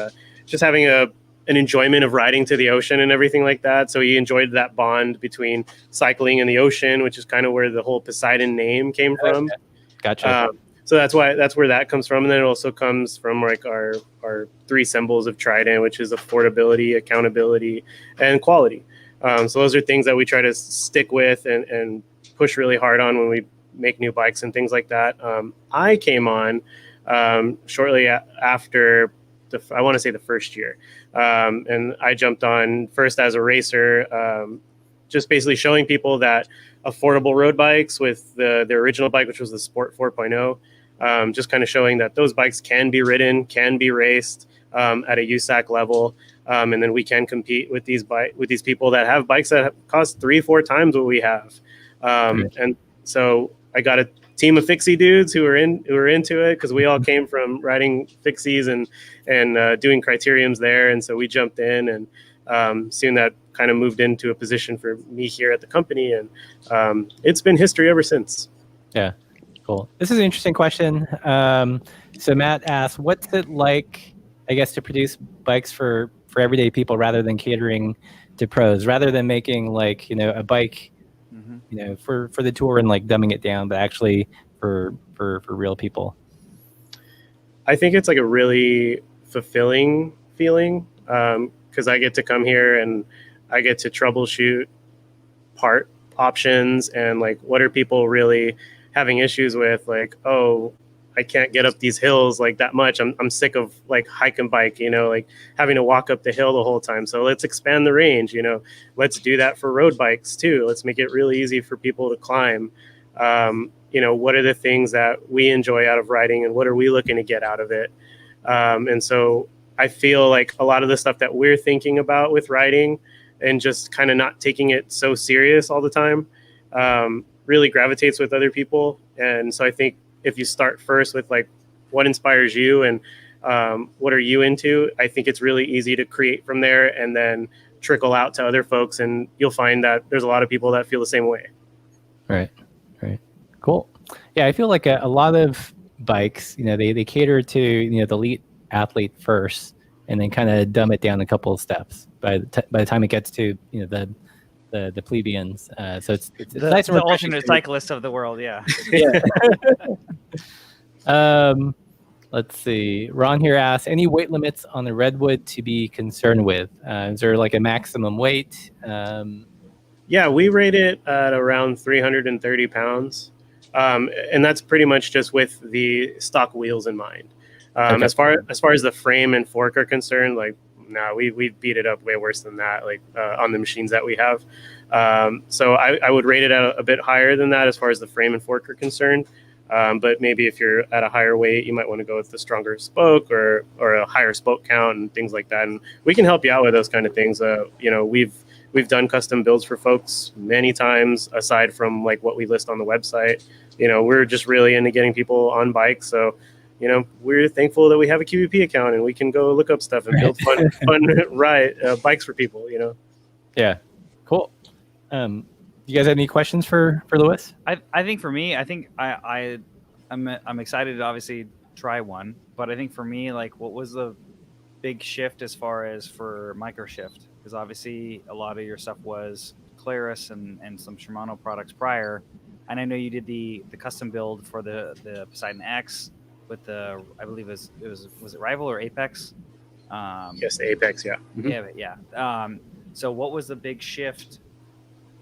just having an enjoyment of riding to the ocean and everything like that. So he enjoyed that bond between cycling and the ocean, which is kind of where the whole Poseidon name came from. Gotcha. So that's where that comes from, and then it also comes from like our 3 symbols of Trident, which is affordability, accountability, and quality. So those are things that we try to stick with and push really hard on when we make new bikes and things like that. I came on shortly after I want to say the first year, and I jumped on first as a racer, just basically showing people that affordable road bikes with the original bike, which was the Sport 4.0, just kind of showing that those bikes can be ridden, can be raced at a USAC level, and then we can compete with these people that have bikes that cost 3-4 times what we have. And so I got a team of fixie dudes who were into it because we all came from riding fixies and doing criteriums there, and so we jumped in, and soon that kind of moved into a position for me here at the company, and it's been history ever since. Yeah, cool. This is an interesting question. So Matt asked, what's it like, I guess, to produce bikes for everyday people rather than catering to pros, rather than making like, a bike, for the tour and like dumbing it down, but actually for real people? I think it's like a really fulfilling feeling because I get to come here and I get to troubleshoot part options and like what are people really having issues with, like, oh, I can't get up these hills like that much. I'm sick of like hike and bike, like having to walk up the hill the whole time. So let's expand the range, let's do that for road bikes too. Let's make it really easy for people to climb. What are the things that we enjoy out of riding and what are we looking to get out of it? And so I feel like a lot of the stuff that we're thinking about with riding and just kind of not taking it so serious all the time really gravitates with other people. And so I think if you start first with like what inspires you and what are you into, I think it's really easy to create from there and then trickle out to other folks, and you'll find that there's a lot of people that feel the same way. Right. Cool. Yeah, I feel like a lot of bikes, they cater to the elite athlete first, and then kind of dumb it down a couple of steps by the time it gets to the plebeians. So it's nice and the alternate cyclists of the world. Yeah. Let's see. Ron here asks, any weight limits on the redwood to be concerned with? Is there like a maximum weight? Yeah, we rate it at around 330 pounds. And that's pretty much just with the stock wheels in mind. Okay. As far as the frame and fork are concerned, like, no, we beat it up way worse than that, like on the machines that we have. So I would rate it at a bit higher than that as far as the frame and fork are concerned. But maybe if you're at a higher weight, you might want to go with the stronger spoke or a higher spoke count and things like that. And we can help you out with those kind of things. We've done custom builds for folks many times aside from like what we list on the website. We're just really into getting people on bikes. So, we're thankful that we have a QVP account and we can go look up stuff and build fun bikes for people, Yeah. Cool. You guys have any questions for Lewis? I think for me, I'm excited to obviously try one, but I think for me, like, what was the big shift as far as for Microshift? Because obviously a lot of your stuff was Claris and some Shimano products prior, and I know you did the custom build for the Poseidon X with I believe was it Rival or Apex? Yes, the Apex, yeah. Mm-hmm. Yeah. So what was the big shift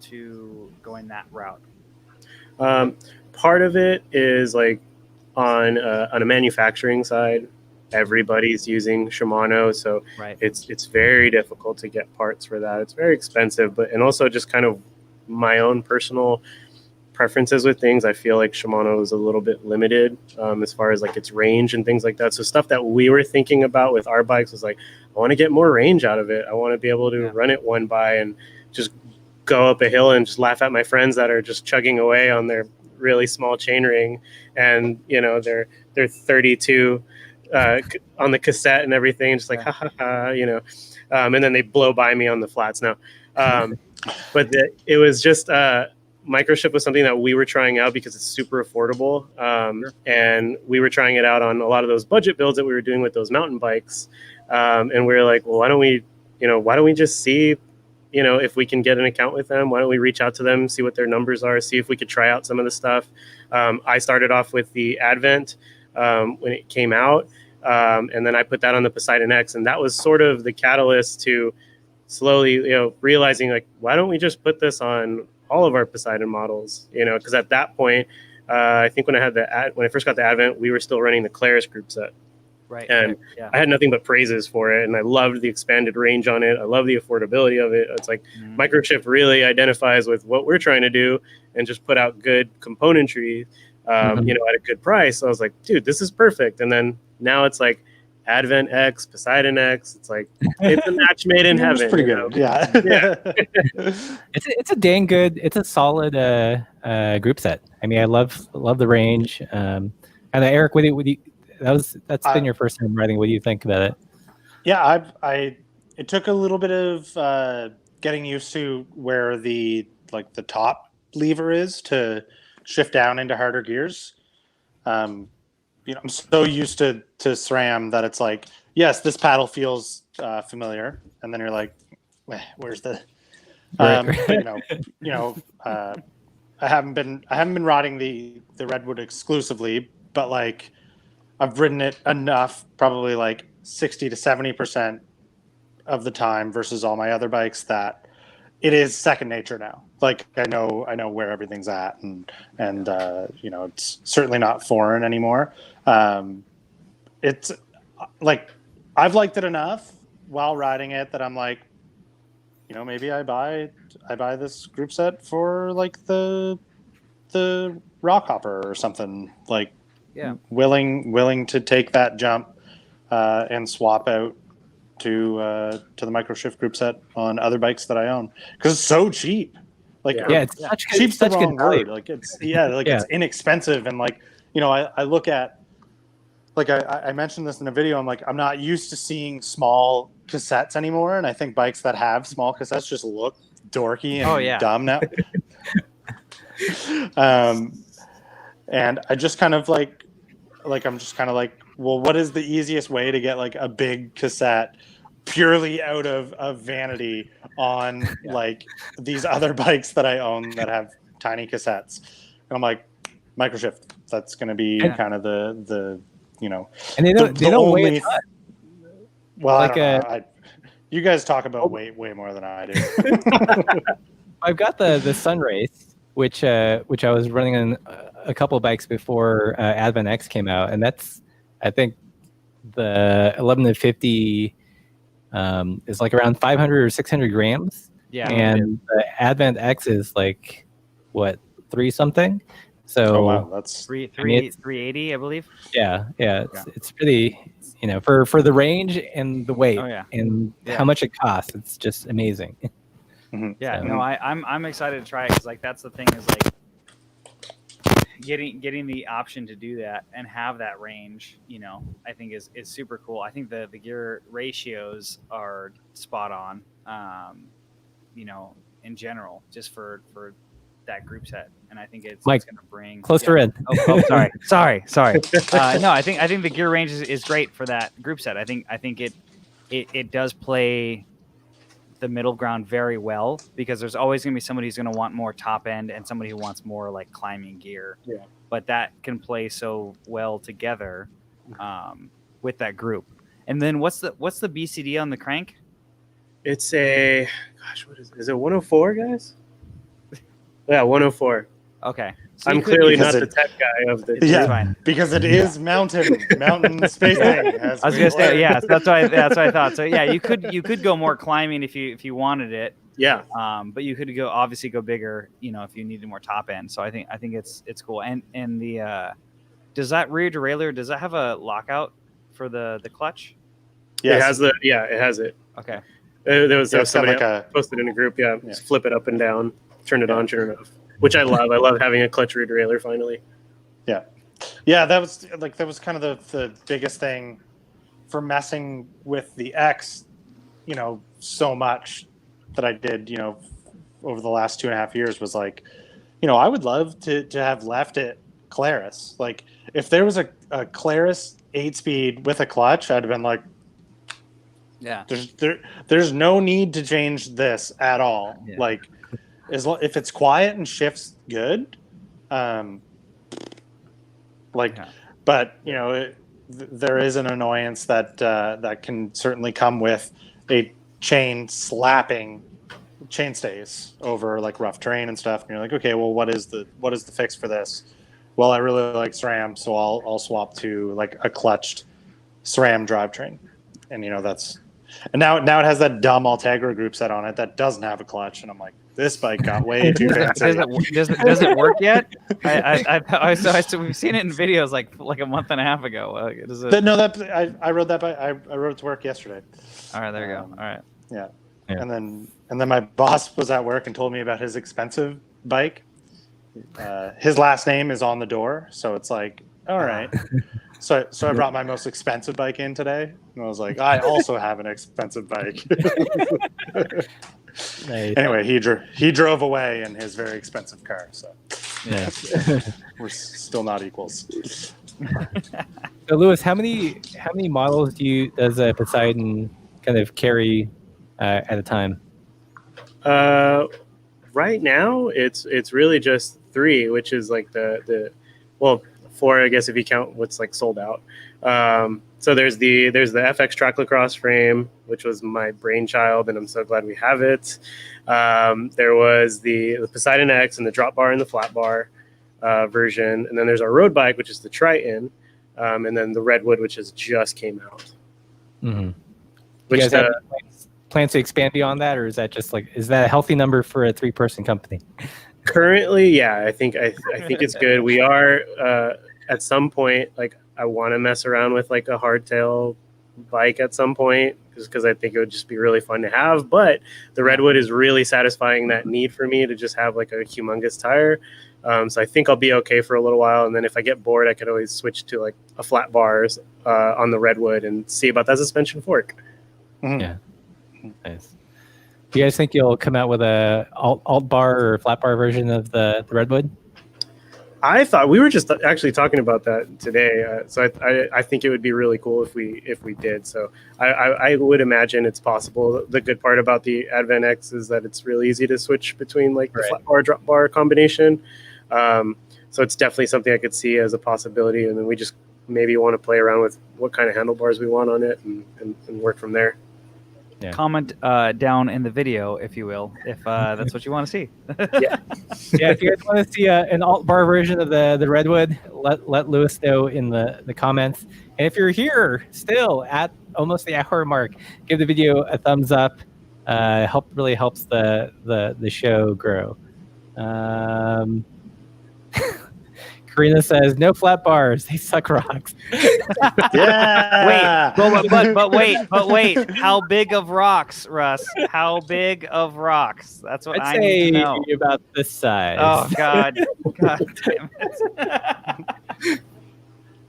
to going that route? Part of it is like on a manufacturing side, everybody's using Shimano, so right. It's very difficult to get parts for that. It's very expensive, and also just kind of my own personal preferences with things. I feel like Shimano is a little bit limited as far as like its range and things like that. So stuff that we were thinking about with our bikes was like, I want to get more range out of it. I want to be able to run it one by and just go up a hill and just laugh at my friends that are just chugging away on their really small chainring, and they're 32 on the cassette and everything, just like ha ha ha, and then they blow by me on the flats now. But it was just Microshift was something that we were trying out because it's super affordable, and we were trying it out on a lot of those budget builds that we were doing with those mountain bikes, and we were like, well, why don't we just see if we can get an account with them? Why don't we reach out to them, see what their numbers are, see if we could try out some of the stuff. I started off with the Advent when it came out, and then I put that on the Poseidon X, and that was sort of the catalyst to slowly, realizing like, why don't we just put this on all of our Poseidon models? Because at that point, I think when I first got the Advent, we were still running the Claris group set. Right. And I had nothing but praises for it, and I loved the expanded range on it. I love the affordability of it. It's like Microshift really identifies with what we're trying to do and just put out good componentry, at a good price. So I was like, dude, this is perfect. And then now it's like Advent X, Poseidon X. It's like it's a match made in heaven. It's pretty good. Yeah. It's a dang good. It's a solid group set. I mean, I love the range. And Eric, what do you that's been your first time riding. What do you think about it? Yeah, it took a little bit of getting used to where the top lever is to shift down into harder gears. I'm so used to SRAM that it's like, yes, this paddle feels familiar, and then you're like, where's the I haven't been riding the Redwood exclusively, but like I've ridden it enough, probably like 60 to 70% of the time versus all my other bikes, that it is second nature now. Like I know where everything's at, and it's certainly not foreign anymore. It's like I've liked it enough while riding it that I'm like, maybe I buy this group set for like the rock hopper or something, like willing to take that jump and swap out to the Microshift group set on other bikes that I own, because it's so cheap. Like it's such good, cheap's the such wrong good value. word. Like it's it's inexpensive, and like I look at, like I mentioned this in a video, I'm like, I'm not used to seeing small cassettes anymore, and I think bikes that have small cassettes just look dorky and dumb now. And I just kind of like I'm just kind of like, well, what is the easiest way to get like a big cassette purely out of vanity on like these other bikes that I own that have tiny cassettes? And I'm like, Microshift, that's going to be kind of the and they don't weigh a ton. Well, like, I don't know. You guys talk about way more than I do. I've got the Sun Race, which I was running on a couple of bikes before Advent X came out, and that's, I think, the 11 to 50 is like around 500 or 600 grams. Yeah. And the Advent X is like, what, 3 something? So wow, that's 380, I believe. Yeah. It's pretty, for the range and the weight and how much it costs. It's just amazing. Yeah, so, I'm excited to try it, because like that's the thing, is like getting the option to do that and have that range, I think is super cool. I think the gear ratios are spot on, in general, just for that group set, and I think it's going to bring closer in. Sorry. No, I think the gear range is great for that group set. I think it does play the middle ground very well, because there's always going to be somebody who's going to want more top end and somebody who wants more like climbing gear. Yeah. But that can play so well together with that group. And then what's the BCD on the crank? It's a what is it 104, guys? Yeah, 104. Okay. So I'm clearly not the tech guy of the fine. Because it is mountain space thing. I was gonna say, that's what I thought. So yeah, you could go more climbing if you wanted it, Yeah. But you could obviously go bigger, if you needed more top end. So I think it's cool. And the does that rear derailleur, does that have a lockout for the clutch? Yes. It has it has it. Okay. There was somebody like posted in a group. Yeah. Just flip it up and down, turn it on, turn it off, which I love. I love having a clutch rear derailleur finally. Yeah, that was kind of the biggest thing for messing with the X, so much that I did, over the last 2.5 years was like, I would love to have left it Claris. Like if there was a Claris 8-speed with a clutch, I'd have been like, yeah, there's no need to change this at all. Yeah. Like if it's quiet and shifts good, but there is an annoyance that can certainly come with a chain slapping chainstays over like rough terrain and stuff. And you're like, okay, well, what is the fix for this? Well, I really like SRAM, so I'll swap to like a clutched SRAM drivetrain, and now it has that dumb Altegra group set on it that doesn't have a clutch, and I'm like, this bike got way too fancy. Does it work yet? We've seen it in videos like a month and a half ago. I rode that bike. I rode it to work yesterday. All right, there you go. All right. Yeah. And then my boss was at work and told me about his expensive bike. His last name is on the door, so it's like, all right. So I brought my most expensive bike in today, and I was like, I also have an expensive bike. Nice. Anyway, he drove away in his very expensive car, so Yeah. we're still not equals. So Lewis, how many models does a Poseidon kind of carry at a time? Right now, it's really just 3, which is like the 4, I guess, if you count what's like sold out. So there's the FX track lacrosse frame, which was my brainchild, and I'm so glad we have it. There was the Poseidon X and the drop bar and the flat bar version, and then there's our road bike, which is the Triton, and then the Redwood, which has just came out. Mm-hmm. You guys have plans to expand beyond that, or is that a healthy number for a 3-person company? Currently, yeah, I think it's good. We are at some point, like, I want to mess around with like a hardtail bike at some point, because I think it would just be really fun to have. But the Redwood is really satisfying that need for me to just have like a humongous tire. So I think I'll be okay for a little while, and then if I get bored, I could always switch to like a flat bars on the Redwood and see about that suspension fork. Mm-hmm. Yeah, nice. Do you guys think you'll come out with a alt bar or flat bar version of the Redwood? I thought we were just actually talking about that today. So I think it would be really cool if we did. So I would imagine it's possible. The good part about the Advent X is that it's really easy to switch between like the flat bar drop bar combination. So it's definitely something I could see as a possibility. And then we just maybe want to play around with what kind of handlebars we want on it and work from there. Yeah. Comment down in the video, if you will, if that's what you want to see. Yeah, if you guys want to see an alt bar version of the Redwood, let Lewis know in the comments. And if you're here still at almost the hour mark, give the video a thumbs up. Really helps the show grow. Karina says, no flat bars. They suck rocks. Yeah. But wait. How big of rocks, Russ? How big of rocks? That's what I need to know. About this size. Oh, God. God damn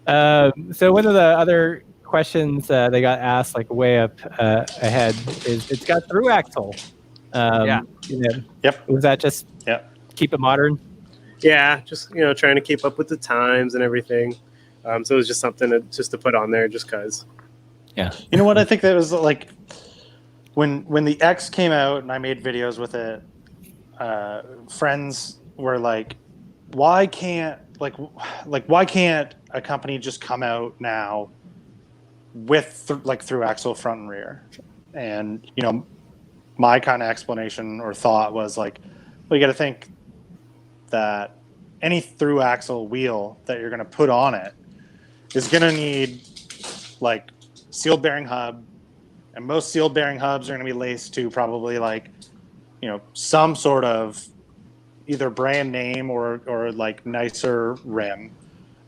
it. So one of the other questions they got asked like way up ahead is it's got through axle. Yeah. Yep. Was that just keep it modern? Yeah, just trying to keep up with the times and everything. So it was just something to put on there, just cause. Yeah. You know what? I think that was like when the X came out and I made videos with it. Friends were like, "Why can't why can't a company just come out now with through axle front and rear?" And my kind of explanation or thought was like, well, you got to think that any through axle wheel that you're going to put on it is going to need like sealed bearing hub, and most sealed bearing hubs are going to be laced to probably like some sort of either brand name or like nicer rim.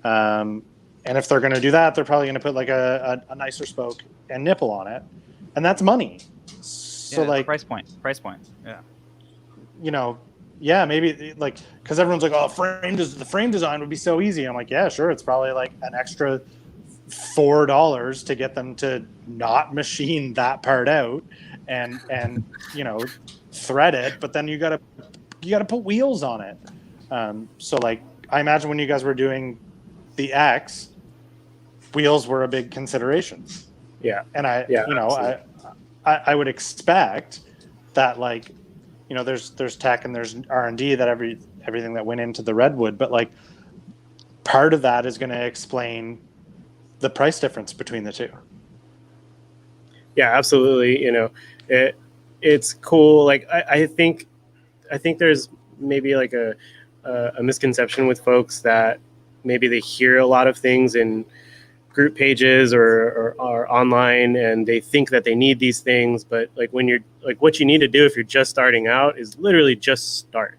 And if they're going to do that, they're probably going to put like a nicer spoke and nipple on it, and that's money. So like price point. Yeah. Maybe like, because everyone's like, oh, the frame design would be so easy. I'm like, yeah, sure. It's probably like an extra $4 to get them to not machine that part out and thread it, but then you gotta put wheels on it. So like, I imagine when you guys were doing the X, wheels were a big consideration. Yeah. And I would expect that, like, there's tech and there's R&D that everything that went into the redwood, but like part of that is going to explain the price difference between the two. Yeah, absolutely. It's cool. Like I think there's maybe like a misconception with folks that maybe they hear a lot of things in group pages or online, and they think that they need these things. But like, when you're like, what you need to do if you're just starting out is literally just start.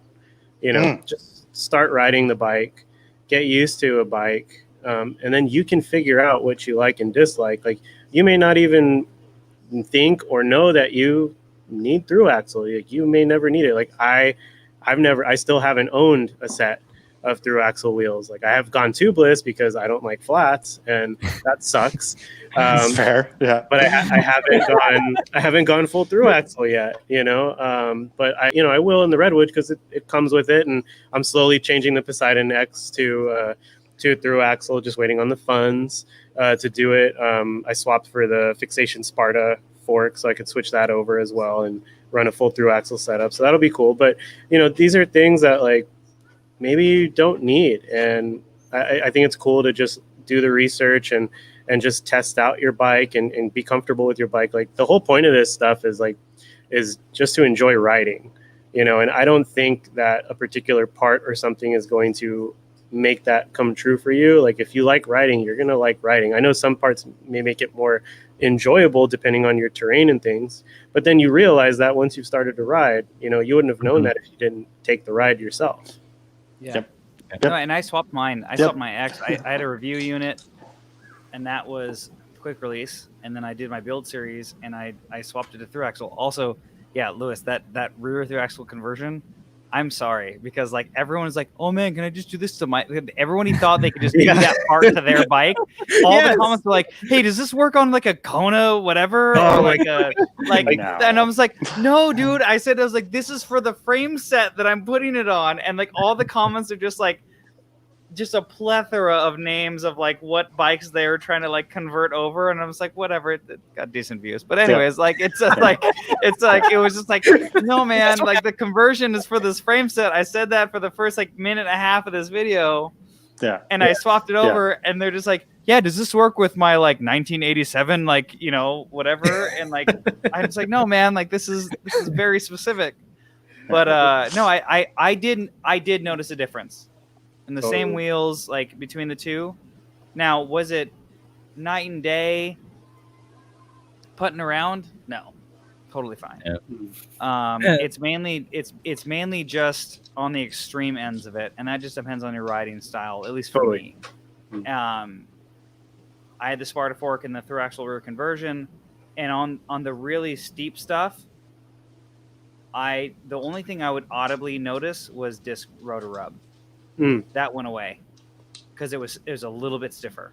Just start riding the bike, get used to a bike. And then you can figure out what you like and dislike. Like, you may not even think or know that you need through axle. Like, you may never need it. Like I still haven't owned a set of through axle wheels. Like, I have gone tubeless because I don't like flats, and that sucks. That's fair. Yeah. But I haven't gone full through axle yet, but I will in the redwood because it comes with it, and I'm slowly changing the Poseidon X to through axle, just waiting on the funds to do it. I swapped for the fixation Sparta fork, so I could switch that over as well and run a full through axle setup. So that'll be cool. But these are things that like maybe you don't need, and I think it's cool to just do the research and just test out your bike and be comfortable with your bike. Like, the whole point of this stuff is just to enjoy riding, and I don't think that a particular part or something is going to make that come true for you. Like, if you like riding, you're gonna like riding. I know some parts may make it more enjoyable depending on your terrain and things, but then you realize that once you've started to ride, you wouldn't have known that if you didn't take the ride yourself. Yep. No, and I swapped mine. I swapped my X. I had a review unit, and that was quick release, and then I did my build series, and I swapped it to through axle. Also, yeah, Lewis, that rear through axle conversion, I'm sorry, because like, everyone was like, oh man, can I just do this to my, everyone thought they could just do that part to their bike. All the comments were like, hey, does this work on like a Kona whatever, or like a no. And I was like, no dude, I was like, this is for the frame set that I'm putting it on. And like, all the comments are just like, just a plethora of names of like what bikes they were trying to like convert over, and I was like, whatever, it got decent views. But anyways, like, it was just like, no man, like, the conversion is for this frame set. I said that for the first like minute and a half of this video, and I swapped it over, and they're just like, yeah, does this work with my like 1987 like whatever? And like, I was like, no man, like, this is very specific. But no, I did notice a difference. And the same wheels, like, between the two. Now, was it night and day putting around? No, totally fine. Yep. It's mainly just on the extreme ends of it, and that just depends on your riding style, at least for me. I had the Sparta fork and the through axle rear conversion, and on the really steep stuff, the only thing I would audibly notice was disc rotor rub. That went away because it was a little bit stiffer.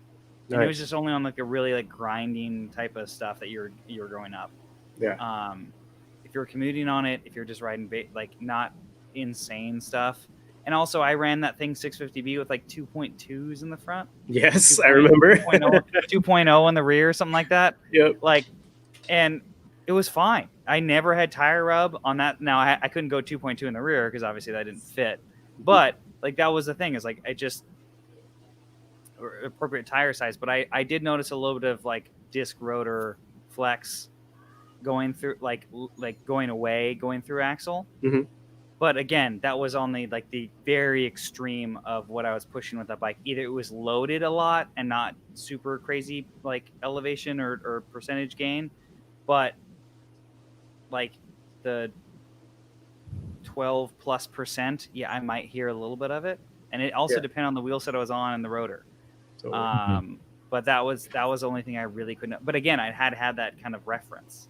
And it was just only on like a really like grinding type of stuff that you're going up. Yeah. If you're commuting on it, if you're just riding like not insane stuff. And also, I ran that thing 650B with like 2.2s in the front. Yes, I remember. 2.0 in the rear, or something like that. Yep. Like, and it was fine. I never had tire rub on that. Now I couldn't go 2.2 in the rear because obviously that didn't fit. But like, that was the thing, is like, I just appropriate tire size. But I did notice a little bit of like disc rotor flex going through, like going away, going through axle. Mm-hmm. But again, that was only like the very extreme of what I was pushing with that bike. Either it was loaded a lot and not super crazy like elevation or percentage gain, but like the 12+%, yeah, I might hear a little bit of it. And it also depended on the wheel set I was on and the rotor. Totally. But that was the only thing I really couldn't. But again, I had that kind of reference.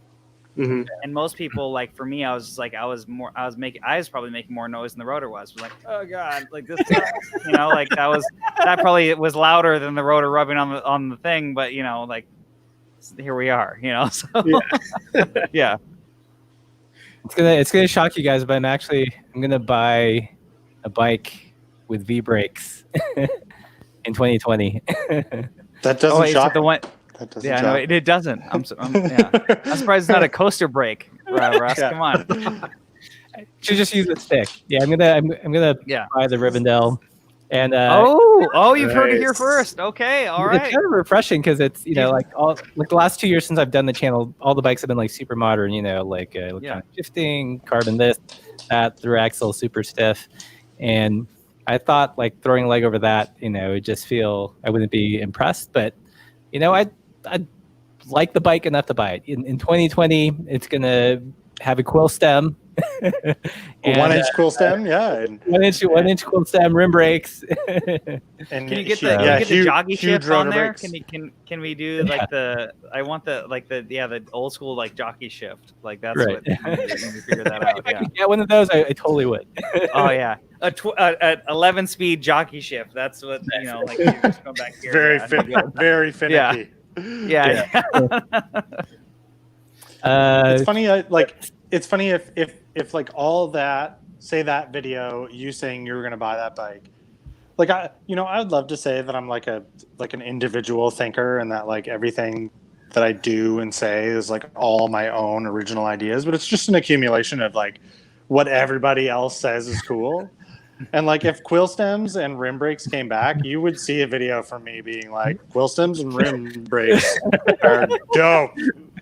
Mm-hmm. And most people, like for me, I was probably making more noise than the rotor was. Like, oh god, like this, you know, like that probably was louder than the rotor rubbing on the thing. But you know, like here we are, you know. So yeah. It's gonna shock you guys, but I'm gonna buy a bike with V brakes in 2020ty. That doesn't shock. The one. That doesn't Yeah, shock. no, it doesn't. I'm surprised it's not a coaster brake, Russ. Yeah. Come on. Should just use a stick. Yeah, I'm gonna buy the Rivendell. And you've heard it here first. Okay, all right. It's kind of refreshing because it's like the last 2 years since I've done the channel, all the bikes have been like super modern. Like electronic shifting, carbon this, that, through axle, super stiff, and I thought like throwing a leg over that, it'd just feel I wouldn't be impressed, but I'd like the bike enough to buy it. In 2020, it's gonna have a Quill stem. A 1-inch Quill stem, yeah. And 1-inch Quill stem, rim brakes. And can you get the jockey shift on there? Brakes. Can we do like I want the old school like jockey shift, like that's right. what you figure that out. If I could get one of those, I totally would. Oh yeah, a 11-speed jockey shift. That's what like you just come back here. Very finicky. Yeah. It's funny. It's funny if like all that, say that video, you saying you were going to buy that bike, like I'd love to say that I'm like an individual thinker and that like everything that I do and say is like all my own original ideas, but it's just an accumulation of like what everybody else says is cool. And like if quill stems and rim brakes came back, you would see a video from me being like, quill stems and rim brakes are dope.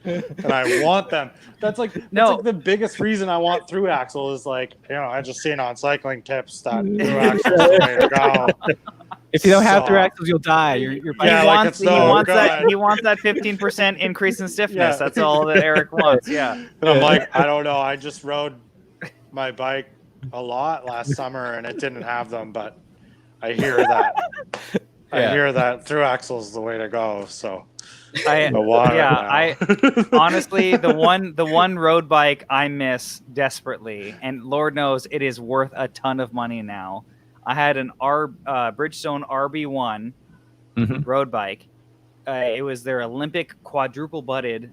And I want them. That's like the biggest reason I want through axle is like, I just seen on cycling tips that through axle is the way to go. If you don't have through axles, you'll die. He wants that 15% increase in stiffness. That's all that Eric wants. Yeah. And I'm like, I don't know. I just rode my bike a lot last summer and it didn't have them, but I hear that. I hear that through axle is the way to go. So I honestly the one road bike I miss desperately, and Lord knows it is worth a ton of money now. I had an Bridgestone RB1 road bike. It was their Olympic quadruple butted.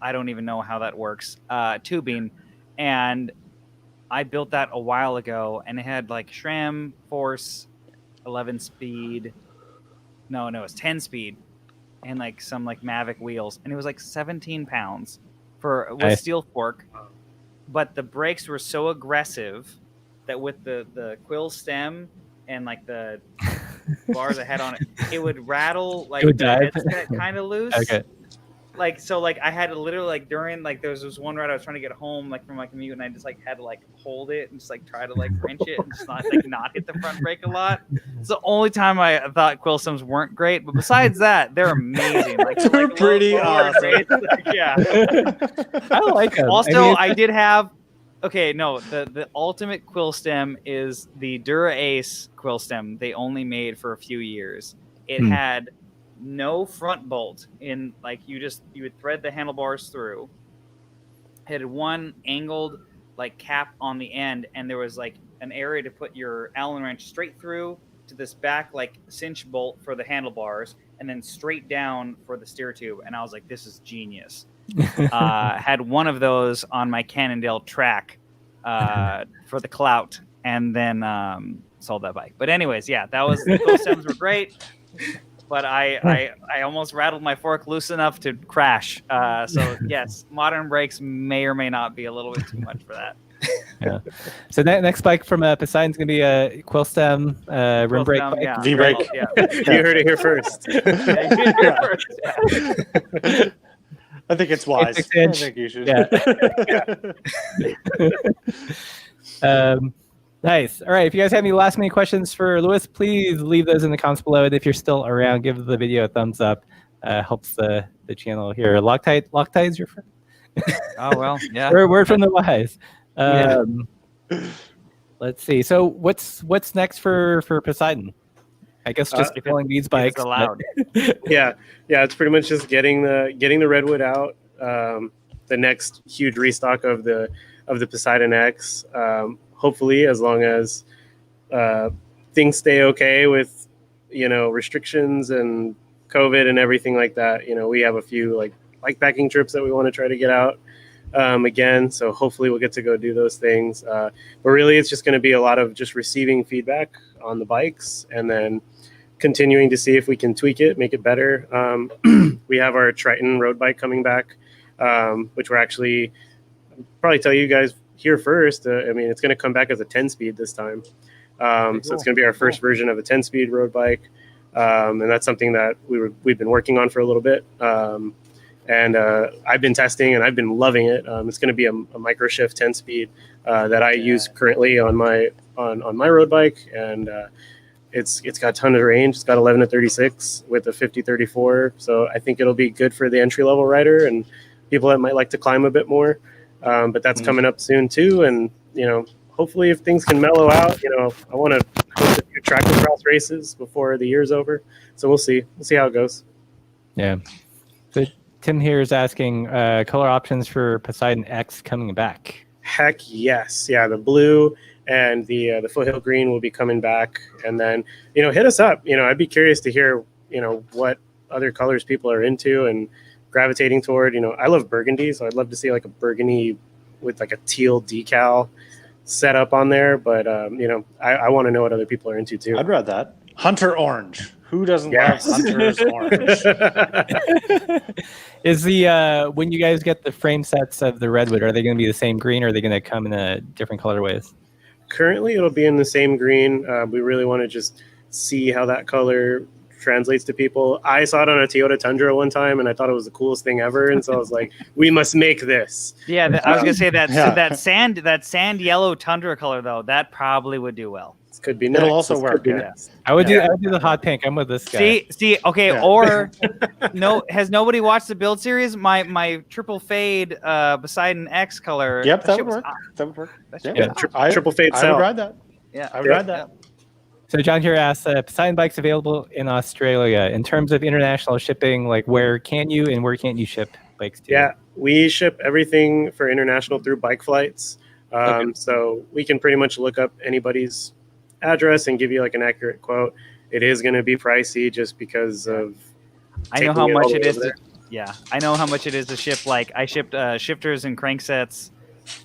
I don't even know how that works. Tubing, and I built that a while ago, and it had like SRAM force, 11 speed. No, it's 10 speed. And like some like Mavic wheels, and it was like 17 pounds with steel fork, but the brakes were so aggressive that with the Quill stem and like the bars I had on it, it would rattle like the headset kind of loose. Okay. Like so, like I had to literally like during like there was this one ride I was trying to get home like from my commute, and I just like had to like hold it and just like try to like wrench it and just not hit the front brake a lot. It's the only time I thought Quill stems weren't great, but besides that, they're amazing. Like they're pretty awesome. Yeah, I like them. Also, I did have. Okay, no, the ultimate Quill stem is the Dura Ace Quill stem. They only made for a few years. It had no front bolt in, like you would thread the handlebars through. It had one angled like cap on the end, and there was like an area to put your Allen wrench straight through to this back like cinch bolt for the handlebars, and then straight down for the steer tube. And I was like, this is genius. Had one of those on my Cannondale track for the clout, and then sold that bike. But anyways, yeah, those stems were great. But I almost rattled my fork loose enough to crash. So yes, modern brakes may or may not be a little bit too much for that. Yeah. So next bike from Poseidon's gonna be a Quill stem rim brake bike. Yeah. V brake. Yeah. You heard it here first. I think it's wise. 6 inch. I think you should. Yeah. Nice. All right. If you guys have any last minute questions for Lewis, please leave those in the comments below. And if you're still around, give the video a thumbs up. Helps the channel here. Loctite is your friend. Oh well, yeah. Word from the wise. Let's see. So what's next for Poseidon? I guess just filling these bikes. It's allowed. Yeah, it's pretty much just getting the redwood out. The next huge restock of the Poseidon X. Hopefully, as long as things stay okay with restrictions and COVID and everything like that. We have a few like bikepacking trips that we want to try to get out again. So hopefully we'll get to go do those things. But really, it's just going to be a lot of just receiving feedback on the bikes and then continuing to see if we can tweak it, make it better. We have our Triton road bike coming back, which we're actually probably tell you guys here first. It's going to come back as a 10-speed this time. So it's going to be our first version of a 10-speed road bike. And that's something that we've been working on for a little bit. And I've been testing and I've been loving it. It's going to be a Microshift 10-speed that I use currently on my road bike, and it's got a ton of range. It's got 11 to 36 with a 50-34. So I think it'll be good for the entry-level rider and people that might like to climb a bit more. But that's coming up soon too. And hopefully if things can mellow out, I want to host a few tractor-cross races before the year's over. So we'll see how it goes. Yeah. So Tim here is asking color options for Poseidon X coming back. Heck yes. Yeah, the blue and the foothill green will be coming back. And then, hit us up. I'd be curious to hear, what other colors people are into and gravitating toward. I love burgundy, so I'd love to see like a burgundy with like a teal decal set up on there. But, I want to know what other people are into too. I'd read that. Hunter orange. Who doesn't love Hunter's orange? Is when you guys get the frame sets of the redwood, are they going to be the same green or are they going to come in different colorways? Currently, it'll be in the same green. We really want to just see how that color translates to people. I saw it on a Toyota Tundra one time, and I thought it was the coolest thing ever. And so I was like, "We must make this." Yeah, I was gonna say that sand yellow Tundra color though, that probably would do well. This could be next. It'll also work. I would do the hot pink. I'm with this guy. See, okay, or has nobody watched the build series? My triple fade Poseidon X color. Yep, that would work. That would work. Triple fade. I would ride that. Yeah, I would ride that. So John here asks, Poseidon bikes available in Australia. In terms of international shipping, like where can you and where can't you ship bikes to? Yeah, we ship everything for international through bike flights. So we can pretty much look up anybody's address and give you like an accurate quote. It is going to be pricey just because of. I know how much it is. I know how much it is to ship. Like I shipped shifters and cranksets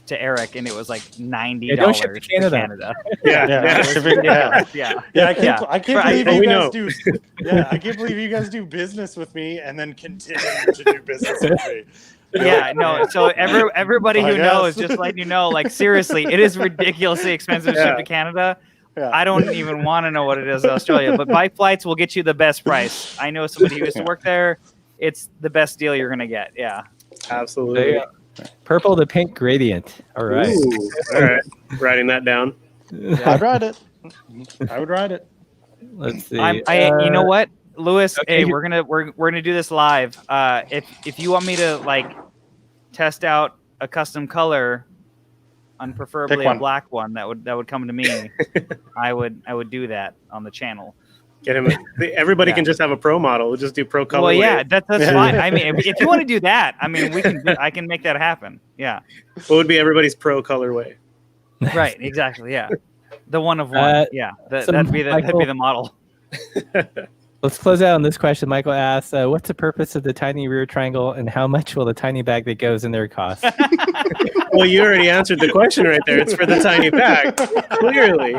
to Eric, and it was like $90 don't ship to Canada. Yeah. I can't believe you guys do. Yeah, I can't believe you guys do business with me and then continue to do business with me. Yeah, no. So everybody who knows, just letting you know, like seriously, it is ridiculously expensive to ship to Canada. Yeah. I don't even want to know what it is in Australia, but bike flights will get you the best price. I know somebody who used to work there. It's the best deal you're gonna get. Yeah, absolutely. Purple to pink gradient. All right. Ooh, all right. Writing that down. I'd ride it. I would ride it. Let's see. You know what, Lewis? Okay, we're gonna do this live. If you want me to like test out a custom color, on preferably a black one, that would come to me. I would do that on the channel. Get him. Everybody can just have a pro model. We'll just do pro color. Well, yeah, that's fine. I mean, if you want to do that, I mean, I can make that happen. Yeah. What would be everybody's pro colorway? Right. Exactly. Yeah. The one of one. Yeah. That'd be the model. Let's close out on this question. Michael asks, what's the purpose of the tiny rear triangle and how much will the tiny bag that goes in there cost? Well, you already answered the question right there. It's for the tiny bag. Clearly,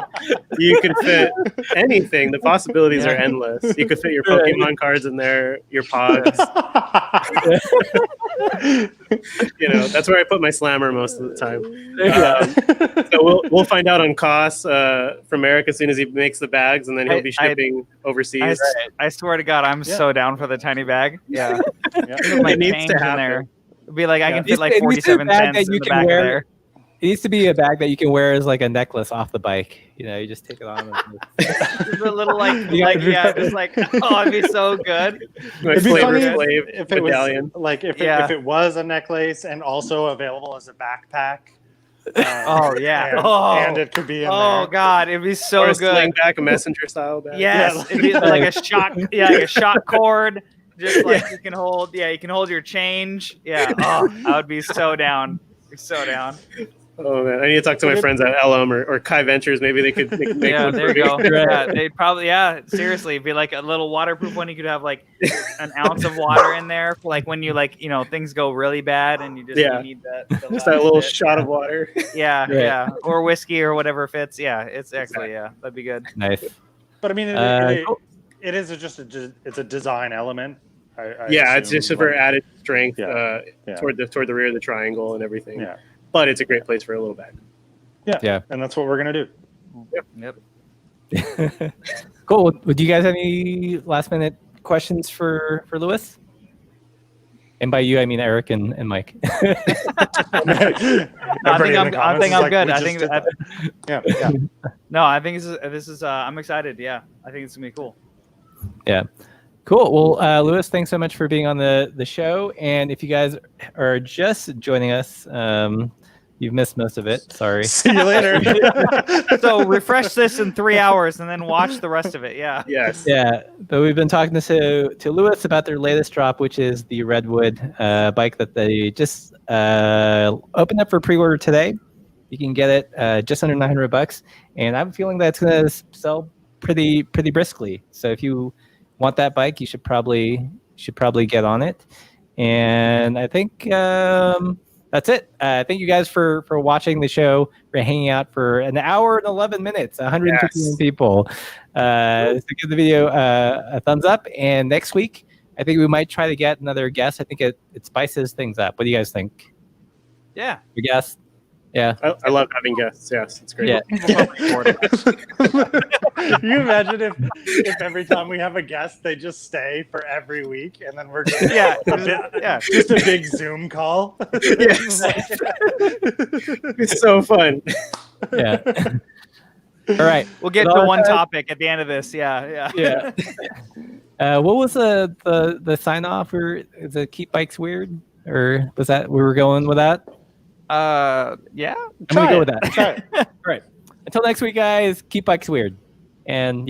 you could fit anything. The possibilities are endless. You could fit your Pokemon cards in there, your pods. That's where I put my slammer most of the time. So we'll find out on costs from Eric as soon as he makes the bags, and then he'll be shipping overseas. I swear to God, I'm so down for the tiny bag. Yeah. It needs to happen. There. It'd be like I can fit like 47 cents in the back of there. It needs to be a bag that you can wear as like a necklace off the bike. You just take it on. Just a little just like, oh, it'd be so good. It'd be funny if it was like if it was a necklace and also available as a backpack. Oh yeah. And it could be in Oh there. God, it'd be so or a good. sling back, a messenger style bag. Yes, Yeah, it'd be like a shot. Yeah, like a shot cord. Just like you can hold. Yeah, you can hold your change. Yeah. Oh, I would be so down. Be so down. Oh man, I need to talk to my friends at Elm or Kai Ventures. Maybe they could make Yeah, one there for you go. me. Yeah, they'd probably. Yeah, seriously, it'd be like a little waterproof one. You could have like an ounce of water in there for like when you things go really bad and you need that. Just that little shot of water. Yeah, Right. yeah, or whiskey or whatever fits. Yeah, it's actually that'd be good. Nice. But I mean, it is just it's a design element. Yeah, it's just for added strength Yeah. toward the rear of the triangle and everything. Yeah. But it's a great place for a little bag. Yeah. And that's what we're gonna do. Yep. Cool. Would you guys have any last minute questions for Lewis? And by you, I mean Eric and Mike. I think I'm good. I think yeah. No, I think this is. I'm excited. Yeah, I think it's gonna be cool. Yeah. Cool. Well, Lewis, thanks so much for being on the show. And if you guys are just joining us, you've missed most of it. Sorry. See you later. So refresh this in 3 hours and then watch the rest of it. Yeah. Yes. Yeah. But we've been talking to Lewis about their latest drop, which is the Redwood bike that they just opened up for pre-order today. You can get it just under $900, and I'm feeling that it's going to sell pretty briskly. So if you want that bike, you should probably get on it. And I think that's it. Thank you guys for watching the show, for hanging out for an hour and 11 minutes, 151 people. So give the video a thumbs up. And next week, I think we might try to get another guest. I think it spices things up. What do you guys think? Yeah. Your guest? Yeah. I love having guests. Yes, it's great. Yeah. Can you imagine if every time we have a guest, they just stay for every week, and then we're just just a big Zoom call. Yes. It's so fun. Yeah. All right. We'll get to one topic at the end of this. Yeah. What was the sign off? Or is it keep bikes weird? Or was that we were going with that? Yeah. I'm gonna go with that. All right. Until next week, guys. Keep bikes weird. And yeah.